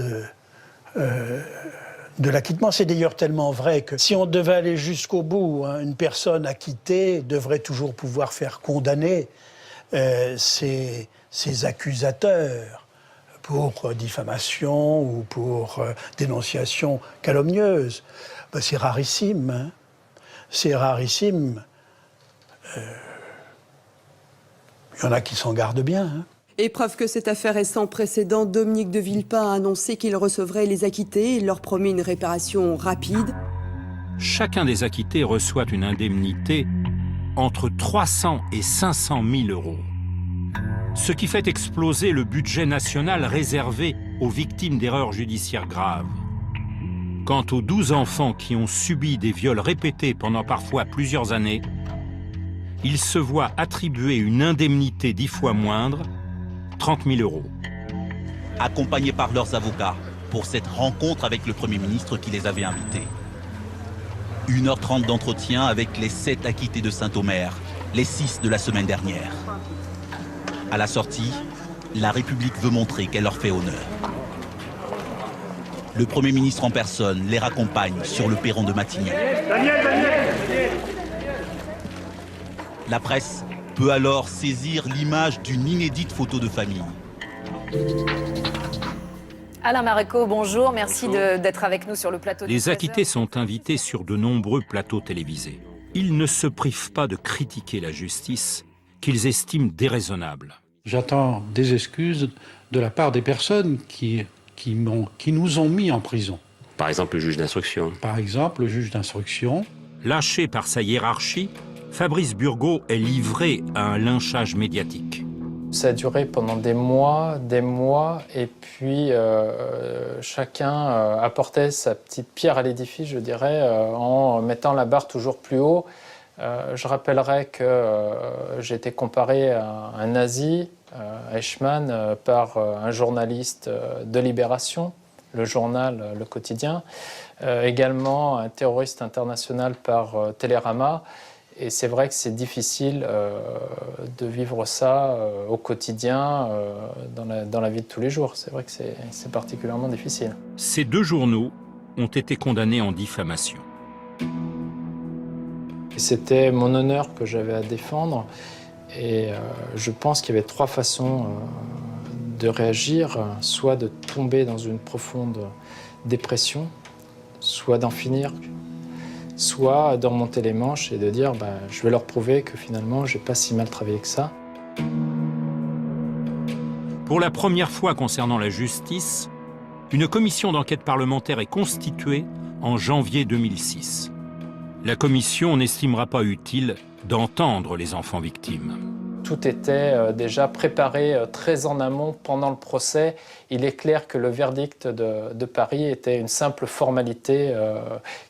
de l'acquittement. C'est d'ailleurs tellement vrai que si on devait aller jusqu'au bout, hein, une personne acquittée devrait toujours pouvoir faire condamner ses accusateurs pour diffamation ou pour dénonciation calomnieuse. Ben, c'est rarissime. Hein. C'est rarissime. Il y en a qui s'en gardent bien. Hein. Et preuve que cette affaire est sans précédent, Dominique de Villepin a annoncé qu'il recevrait les acquittés et leur promet une réparation rapide. Chacun des acquittés reçoit une indemnité entre 300 et 500 000 euros. Ce qui fait exploser le budget national réservé aux victimes d'erreurs judiciaires graves. Quant aux 12 enfants qui ont subi des viols répétés pendant parfois plusieurs années, ils se voient attribuer une indemnité 10 fois moindre, 30 000 euros. Accompagnés par leurs avocats pour cette rencontre avec le Premier ministre qui les avait invités. 1h30 d'entretien avec les 7 acquittés de Saint-Omer, les 6 de la semaine dernière. À la sortie, la République veut montrer qu'elle leur fait honneur. Le Premier ministre en personne les raccompagne sur le perron de Matignon. La presse peut alors saisir l'image d'une inédite photo de famille. Alain Maréco, bonjour. Merci d'être avec nous sur le plateau. Les acquittés sont invités sur de nombreux plateaux télévisés. Ils ne se privent pas de critiquer la justice qu'ils estiment déraisonnable. J'attends des excuses de la part des personnes qui nous ont mis en prison. Par exemple, le juge d'instruction. Par exemple, le juge d'instruction. Lâché par sa hiérarchie, Fabrice Burgaud est livré à un lynchage médiatique. Ça a duré pendant des mois, et puis chacun apportait sa petite pierre à l'édifice, je dirais, en mettant la barre toujours plus haut. Je rappellerai que j'ai été comparé à un nazi, Eichmann, par un journaliste de Libération, le journal Le Quotidien, également un terroriste international par Télérama. Et c'est vrai que c'est difficile de vivre ça au quotidien, dans la vie de tous les jours. C'est vrai que c'est particulièrement difficile. Ces 2 journaux ont été condamnés en diffamation. C'était mon honneur que j'avais à défendre. Et je pense qu'il y avait 3 façons de réagir. Soit de tomber dans une profonde dépression, soit d'en finir, soit de remonter les manches et de dire je vais leur prouver que finalement j'ai pas si mal travaillé que ça. Pour la première fois concernant la justice, une commission d'enquête parlementaire est constituée en janvier 2006. La commission n'estimera pas utile d'entendre les enfants victimes. Tout était déjà préparé très en amont pendant le procès. Il est clair que le verdict de Paris était une simple formalité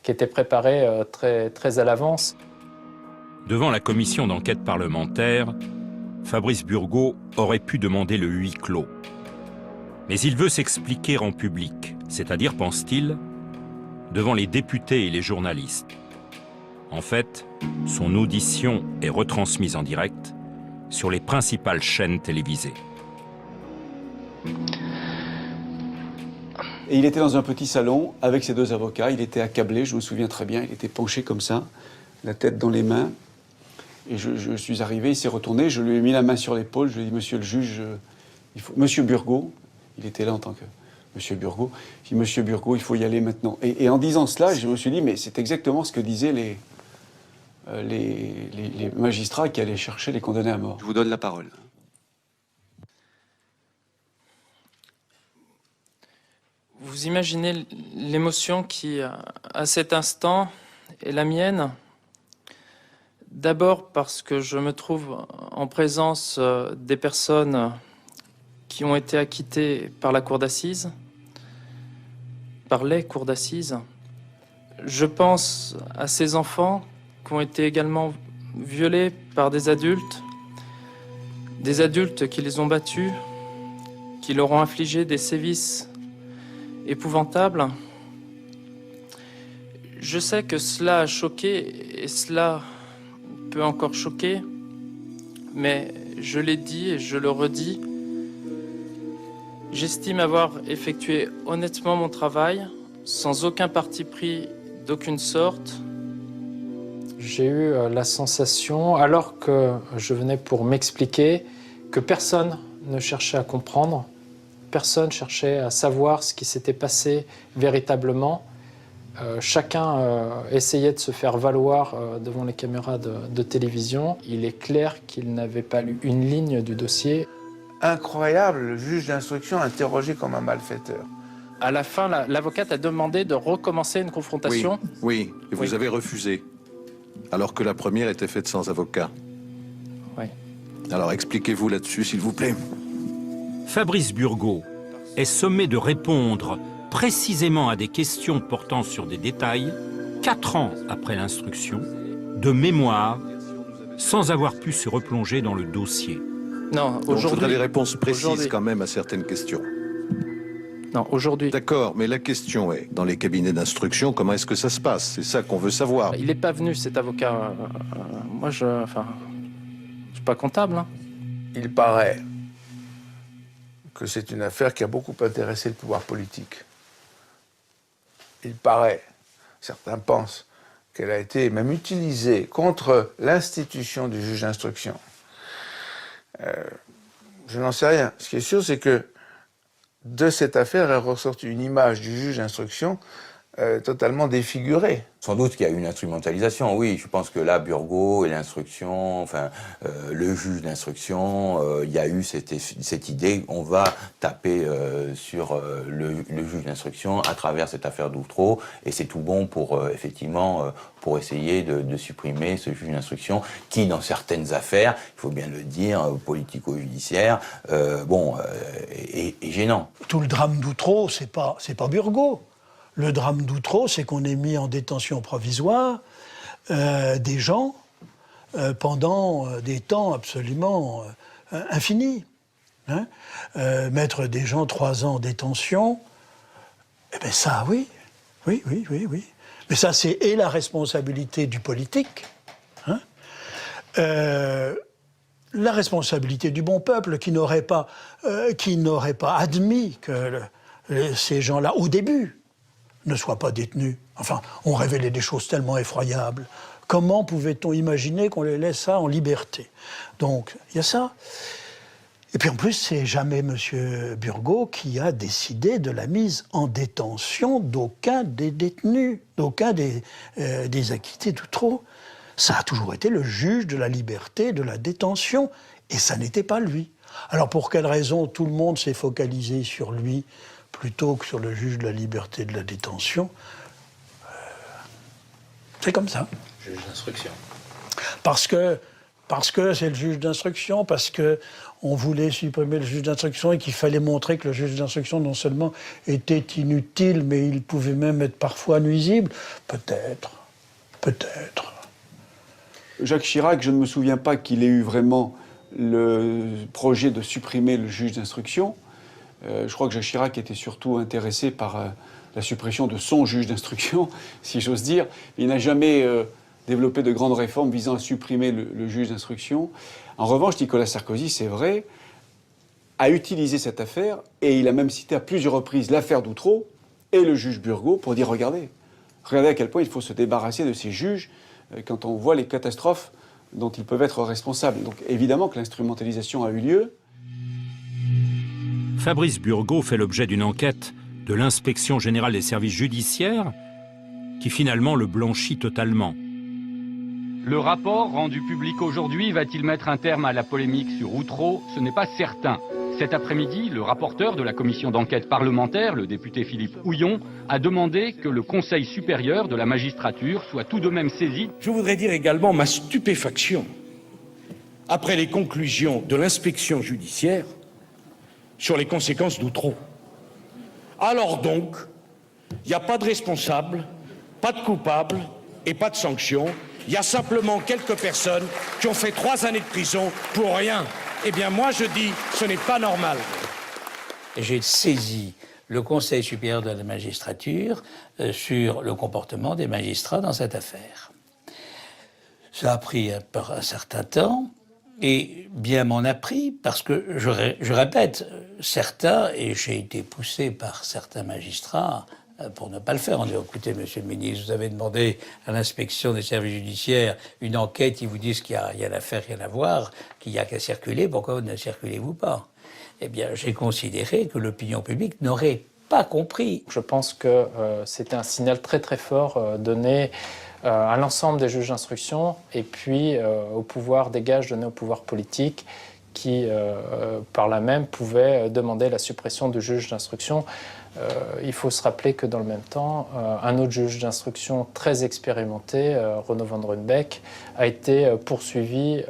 qui était préparée très à l'avance. Devant la commission d'enquête parlementaire, Fabrice Burgaud aurait pu demander le huis clos. Mais il veut s'expliquer en public, c'est-à-dire, pense-t-il, devant les députés et les journalistes. En fait, son audition est retransmise en direct sur les principales chaînes télévisées. Et il était dans un petit salon avec ses 2 avocats. Il était accablé, je me souviens très bien. Il était penché comme ça, la tête dans les mains. Et je suis arrivé, il s'est retourné, je lui ai mis la main sur l'épaule. Je lui ai dit, monsieur le juge, monsieur Burgaud, il était là en tant que monsieur Burgaud. Je lui ai dit, monsieur Burgaud, il faut y aller maintenant. Et en disant cela, je me suis dit, mais c'est exactement ce que disaient les magistrats qui allaient chercher les condamnés à mort. Je vous donne la parole. Vous imaginez l'émotion qui, à cet instant, est la mienne. D'abord parce que je me trouve en présence des personnes qui ont été acquittées par la cour d'assises, par les cours d'assises. Je pense à ces enfants qui ont été également violés par des adultes qui les ont battus, qui leur ont infligé des sévices épouvantables. Je sais que cela a choqué et cela peut encore choquer, mais je l'ai dit et je le redis, j'estime avoir effectué honnêtement mon travail, sans aucun parti pris d'aucune sorte. J'ai eu la sensation, alors que je venais pour m'expliquer, que personne ne cherchait à comprendre, personne cherchait à savoir ce qui s'était passé véritablement. Chacun essayait de se faire valoir devant les caméras de télévision. Il est clair qu'il n'avait pas lu une ligne du dossier. Incroyable, le juge d'instruction interrogé comme un malfaiteur. À la fin, l'avocate a demandé de recommencer une confrontation. Oui, et vous avez refusé, alors que la première était faite sans avocat. Oui. Alors expliquez-vous là-dessus, s'il vous plaît. Fabrice Burgaud est sommé de répondre précisément à des questions portant sur des détails, 4 ans après l'instruction, de mémoire, sans avoir pu se replonger dans le dossier. Non, aujourd'hui... Je voudrais des réponses précises quand même à certaines questions. Non, aujourd'hui... D'accord, mais la question est, dans les cabinets d'instruction, comment est-ce que ça se passe? C'est ça qu'on veut savoir. Il n'est pas venu, cet avocat. Moi, je suis pas comptable. Hein. Il paraît que c'est une affaire qui a beaucoup intéressé le pouvoir politique. il paraît, certains pensent, qu'elle a été même utilisée contre l'institution du juge d'instruction. Je n'en sais rien. Ce qui est sûr, c'est que de cette affaire est ressortie une image du juge d'instruction totalement défigurée. Sans doute qu'il y a eu une instrumentalisation, oui. Je pense que là, Burgot et l'instruction, enfin, le juge d'instruction, il y a eu cette idée, on va taper sur le juge d'instruction à travers cette affaire d'Outreau, et c'est tout bon pour, effectivement, pour essayer de supprimer ce juge d'instruction qui, dans certaines affaires, il faut bien le dire, politico-judiciaires, est gênant. Tout le drame d'Outreau, c'est pas Burgot. Le drame d'Outreau, c'est qu'on ait mis en détention provisoire des gens pendant des temps absolument infinis. Hein, mettre des gens 3 ans en détention, eh bien ça, oui. Mais ça, c'est la responsabilité du politique, hein, la responsabilité du bon peuple qui n'aurait pas admis que ces gens-là, au début, ne soient pas détenus. Enfin, on révélait des choses tellement effroyables. Comment pouvait-on imaginer qu'on les laisse ça en liberté? Donc, il y a ça. Et puis en plus, c'est jamais M. Burgot qui a décidé de la mise en détention d'aucun des détenus, d'aucun des acquittés d'Outreau. Ça a toujours été le juge de la liberté, de la détention, et ça n'était pas lui. Alors pour quelle raison tout le monde s'est focalisé sur lui plutôt que sur le juge de la liberté de la détention? C'est comme ça. Juge d'instruction. Parce que c'est le juge d'instruction, parce qu'on voulait supprimer le juge d'instruction et qu'il fallait montrer que le juge d'instruction non seulement était inutile, mais il pouvait même être parfois nuisible. Peut-être. Jacques Chirac, je ne me souviens pas qu'il ait eu vraiment le projet de supprimer le juge d'instruction. Je crois que Jacques Chirac était surtout intéressé par la suppression de son juge d'instruction, si j'ose dire. Il n'a jamais développé de grandes réformes visant à supprimer le juge d'instruction. En revanche, Nicolas Sarkozy, c'est vrai, a utilisé cette affaire, et il a même cité à plusieurs reprises l'affaire d'Outreau et le juge Burgot pour dire regardez à quel point il faut se débarrasser de ces juges quand on voit les catastrophes dont ils peuvent être responsables. Donc évidemment que l'instrumentalisation a eu lieu. Fabrice Burgot fait l'objet d'une enquête de l'Inspection générale des services judiciaires qui finalement le blanchit totalement. Le rapport rendu public aujourd'hui va-t-il mettre un terme à la polémique sur Outreau? Ce n'est pas certain. Cet après-midi, le rapporteur de la commission d'enquête parlementaire, le député Philippe Houillon, a demandé que le Conseil supérieur de la magistrature soit tout de même saisi. Je voudrais dire également ma stupéfaction après les conclusions de l'inspection judiciaire sur les conséquences d'Outreau. Alors donc, il n'y a pas de responsable, pas de coupable et pas de sanction. Il y a simplement quelques personnes qui ont fait 3 années de prison pour rien. Eh bien moi je dis, ce n'est pas normal. J'ai saisi le Conseil supérieur de la magistrature sur le comportement des magistrats dans cette affaire. Ça a pris un certain temps, et bien m'en a pris, parce que, je répète, certains, et j'ai été poussé par certains magistrats pour ne pas le faire. On dit, écoutez, monsieur le ministre, vous avez demandé à l'inspection des services judiciaires une enquête, ils vous disent qu'il n'y a rien à faire, rien à voir, qu'il n'y a qu'à circuler, pourquoi ne circulez-vous pas? Eh bien, j'ai considéré que l'opinion publique n'aurait pas compris. Je pense que c'était un signal très très fort donné à l'ensemble des juges d'instruction et puis au pouvoir des gages donnés au pouvoir politique qui, par là même, pouvaient demander la suppression du juge d'instruction. Il faut se rappeler que dans le même temps, un autre juge d'instruction très expérimenté, Renaud Van Ruynbeck, a été poursuivi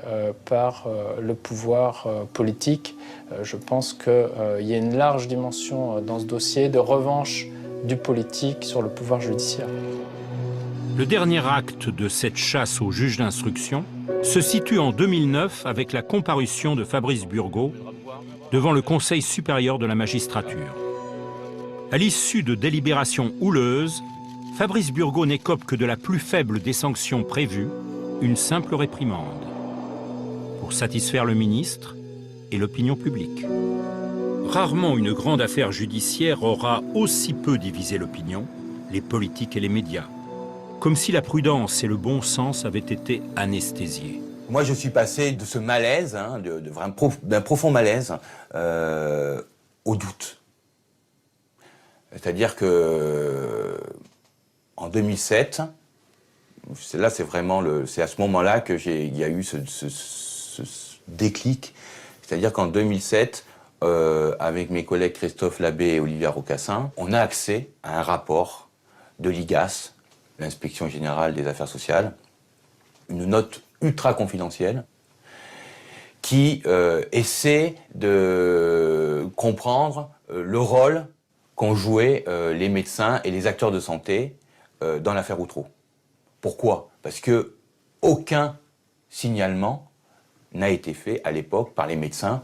par le pouvoir politique. Je pense qu'il y a une large dimension dans ce dossier de revanche du politique sur le pouvoir judiciaire. Le dernier acte de cette chasse aux juges d'instruction se situe en 2009 avec la comparution de Fabrice Burgot devant le Conseil supérieur de la magistrature. À l'issue de délibérations houleuses, Fabrice Burgot n'écope que de la plus faible des sanctions prévues, une simple réprimande, pour satisfaire le ministre et l'opinion publique. Rarement une grande affaire judiciaire aura aussi peu divisé l'opinion les politiques et les médias. Comme si la prudence et le bon sens avaient été anesthésiés. Moi, je suis passé de ce malaise, d'un profond malaise, au doute. C'est-à-dire que en 2007, là, c'est à ce moment-là que il y a eu ce déclic. C'est-à-dire qu'en 2007, avec mes collègues Christophe Labbé et Olivier Rocassin, on a accès à un rapport de l'IGAS, l'Inspection Générale des Affaires Sociales, une note ultra confidentielle qui essaie de comprendre le rôle qu'ont joué les médecins et les acteurs de santé dans l'affaire Outreau. Pourquoi ? Parce que aucun signalement n'a été fait à l'époque par les médecins,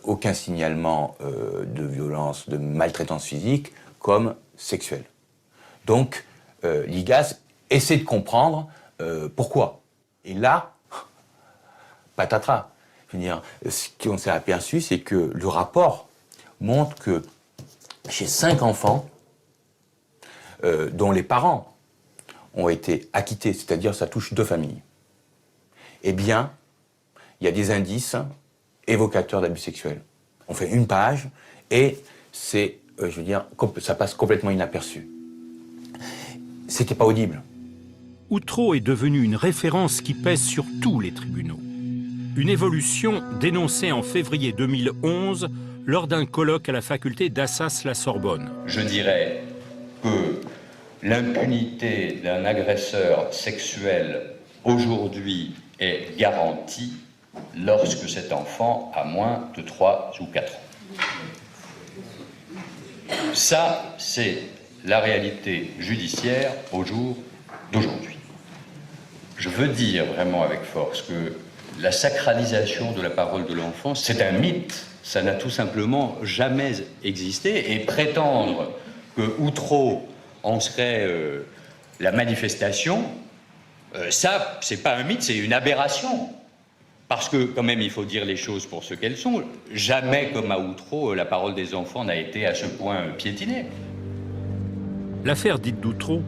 aucun signalement de violence, de maltraitance physique comme sexuelle. Donc, l'IGAS essaie de comprendre pourquoi. Et là, patatras. Je veux dire, ce qu'on s'est aperçu, c'est que le rapport montre que chez 5 enfants, dont les parents ont été acquittés, c'est-à-dire ça touche 2 familles, eh bien, il y a des indices évocateurs d'abus sexuels. On fait une page et c'est, je veux dire, ça passe complètement inaperçu. C'était pas audible. Outreau est devenu une référence qui pèse sur tous les tribunaux. Une évolution dénoncée en février 2011 lors d'un colloque à la faculté d'Assas-la-Sorbonne. Je dirais que l'impunité d'un agresseur sexuel aujourd'hui est garantie lorsque cet enfant a moins de 3 ou 4 ans. Ça, c'est la réalité judiciaire au jour d'aujourd'hui. Je veux dire vraiment avec force que la sacralisation de la parole de l'enfant, c'est un mythe. Ça n'a tout simplement jamais existé. Et prétendre que Outreau en serait la manifestation, ça, c'est pas un mythe, c'est une aberration. Parce que, quand même, il faut dire les choses pour ce qu'elles sont. Jamais, comme à Outreau, la parole des enfants n'a été à ce point piétinée. L'affaire dite d'Outreau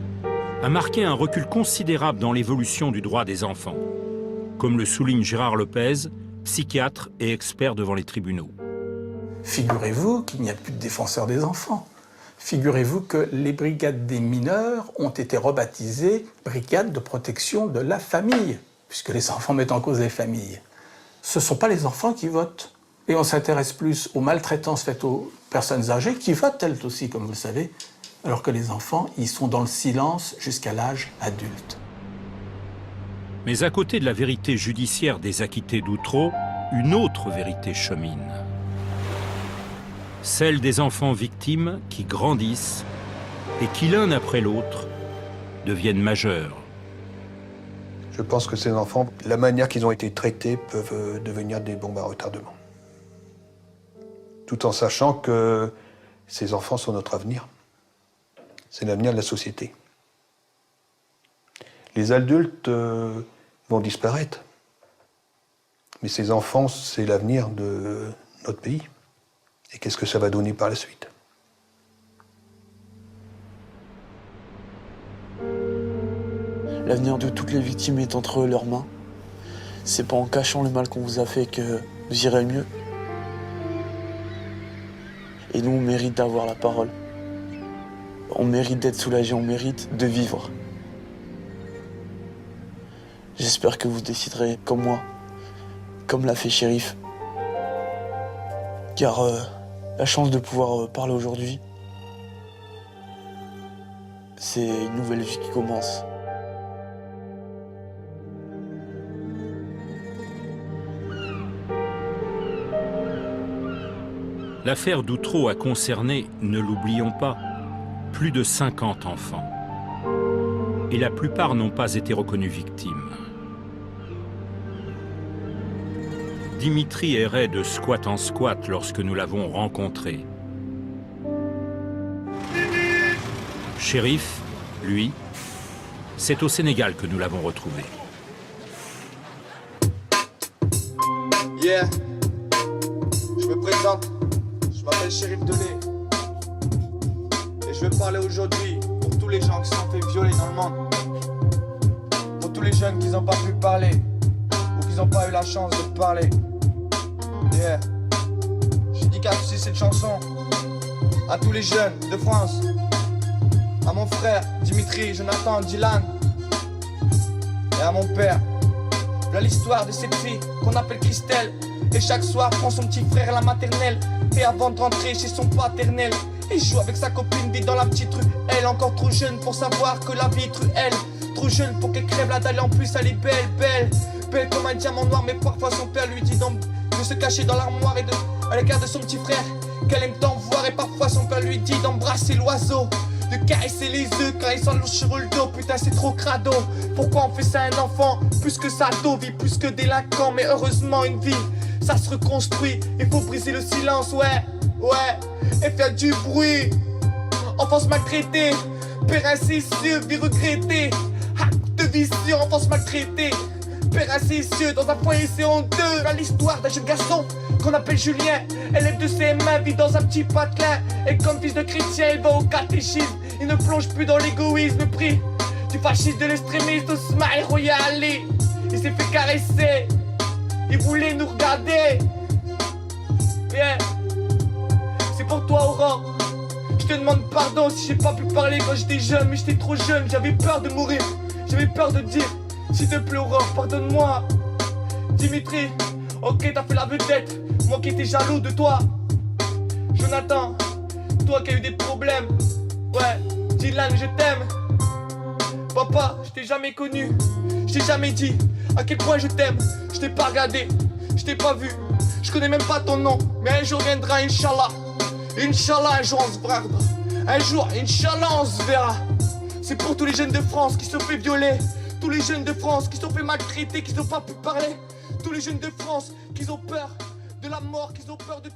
a marqué un recul considérable dans l'évolution du droit des enfants, comme le souligne Gérard Lopez, psychiatre et expert devant les tribunaux. Figurez-vous qu'il n'y a plus de défenseurs des enfants. Figurez-vous que les brigades des mineurs ont été rebaptisées brigades de protection de la famille, puisque les enfants mettent en cause les familles. Ce ne sont pas les enfants qui votent. Et on s'intéresse plus aux maltraitances faites aux personnes âgées, qui votent elles aussi, comme vous le savez, alors que les enfants, ils sont dans le silence jusqu'à l'âge adulte. Mais à côté de la vérité judiciaire des acquittés d'Outreau, une autre vérité chemine. Celle des enfants victimes qui grandissent et qui, l'un après l'autre, deviennent majeurs. Je pense que ces enfants, la manière qu'ils ont été traités, peuvent devenir des bombes à retardement. Tout en sachant que ces enfants sont notre avenir. C'est l'avenir de la société. Les adultes vont disparaître. Mais ces enfants, c'est l'avenir de notre pays. Et qu'est-ce que ça va donner par la suite ? L'avenir de toutes les victimes est entre leurs mains. C'est pas en cachant le mal qu'on vous a fait que vous irez mieux. Et nous, on mérite d'avoir la parole. On mérite d'être soulagé, on mérite de vivre. J'espère que vous déciderez comme moi, comme l'a fait Chérif. Car la chance de pouvoir parler aujourd'hui, c'est une nouvelle vie qui commence. L'affaire d'Outreau a concerné, ne l'oublions pas, plus de 50 enfants. Et la plupart n'ont pas été reconnus victimes. Dimitri errait de squat en squat lorsque nous l'avons rencontré. Chérif, lui, c'est au Sénégal que nous l'avons retrouvé. Yeah, je me présente, je m'appelle Chérif Delay. Et je vais parler aujourd'hui pour tous tous les gens qui se sont fait violer dans le monde. Pour tous les jeunes qui n'ont pas pu parler ou qui n'ont pas eu la chance de parler. Yeah. Je dédicace aussi cette chanson à tous les jeunes de France. À mon frère Dimitri, Jonathan, Dylan. Et à mon père. Voilà l'histoire de cette fille qu'on appelle Christelle. Et chaque soir prend son petit frère à la maternelle. Et avant de rentrer chez son paternel, il joue avec sa copine, vit dans la petite rue. Elle encore trop jeune pour savoir que la vie est cruelle. Trop jeune pour qu'elle crève la dalle, en plus elle est belle, belle. Belle comme un diamant noir, mais parfois son père lui dit de se cacher dans l'armoire et à l'égard de son petit frère qu'elle aime tant voir. Et parfois son père lui dit d'embrasser l'oiseau, de caresser les œufs quand ils s'enlongent sur le dos. Putain c'est trop crado, pourquoi on fait ça à un enfant? Plus que ça vit plus que délinquant. Mais heureusement une vie, ça se reconstruit. Il faut briser le silence, ouais, et faire du bruit. Enfance maltraitée, père incestueux, vie regrettée. Acte vicieux, enfance maltraitée, père incestueux, dans un foyer c'est honteux. Là l'histoire d'un jeune garçon qu'on appelle Julien. Élève de CM1, vit dans un petit patelin. Et comme fils de chrétien, il va au catéchisme. Il ne plonge plus dans l'égoïsme, pris du fascisme, de l'extrémiste, Ismaël Royal. Il s'est fait caresser, il voulait nous regarder. Yeah. C'est pour toi Aurore, je te demande pardon si j'ai pas pu parler quand j'étais jeune. Mais j'étais trop jeune, j'avais peur de mourir, j'avais peur de dire s'il te plaît Aurore, pardonne-moi. Dimitri, ok t'as fait la vedette, moi qui étais jaloux de toi. Jonathan, toi qui as eu des problèmes. Ouais, Dylan je t'aime. Papa, je t'ai jamais connu, je t'ai jamais dit à quel point je t'aime. Je t'ai pas regardé, je t'ai pas vu, je connais même pas ton nom. Mais un jour viendra, Inch'Allah. Inch'Allah, un jour on se verra. Un jour, Inch'Allah, on se verra. C'est pour tous les jeunes de France qui se sont fait violer. Tous les jeunes de France qui se sont fait maltraiter, qui n'ont pas pu parler. Tous les jeunes de France qui ont peur de la mort, qui ont peur de tout.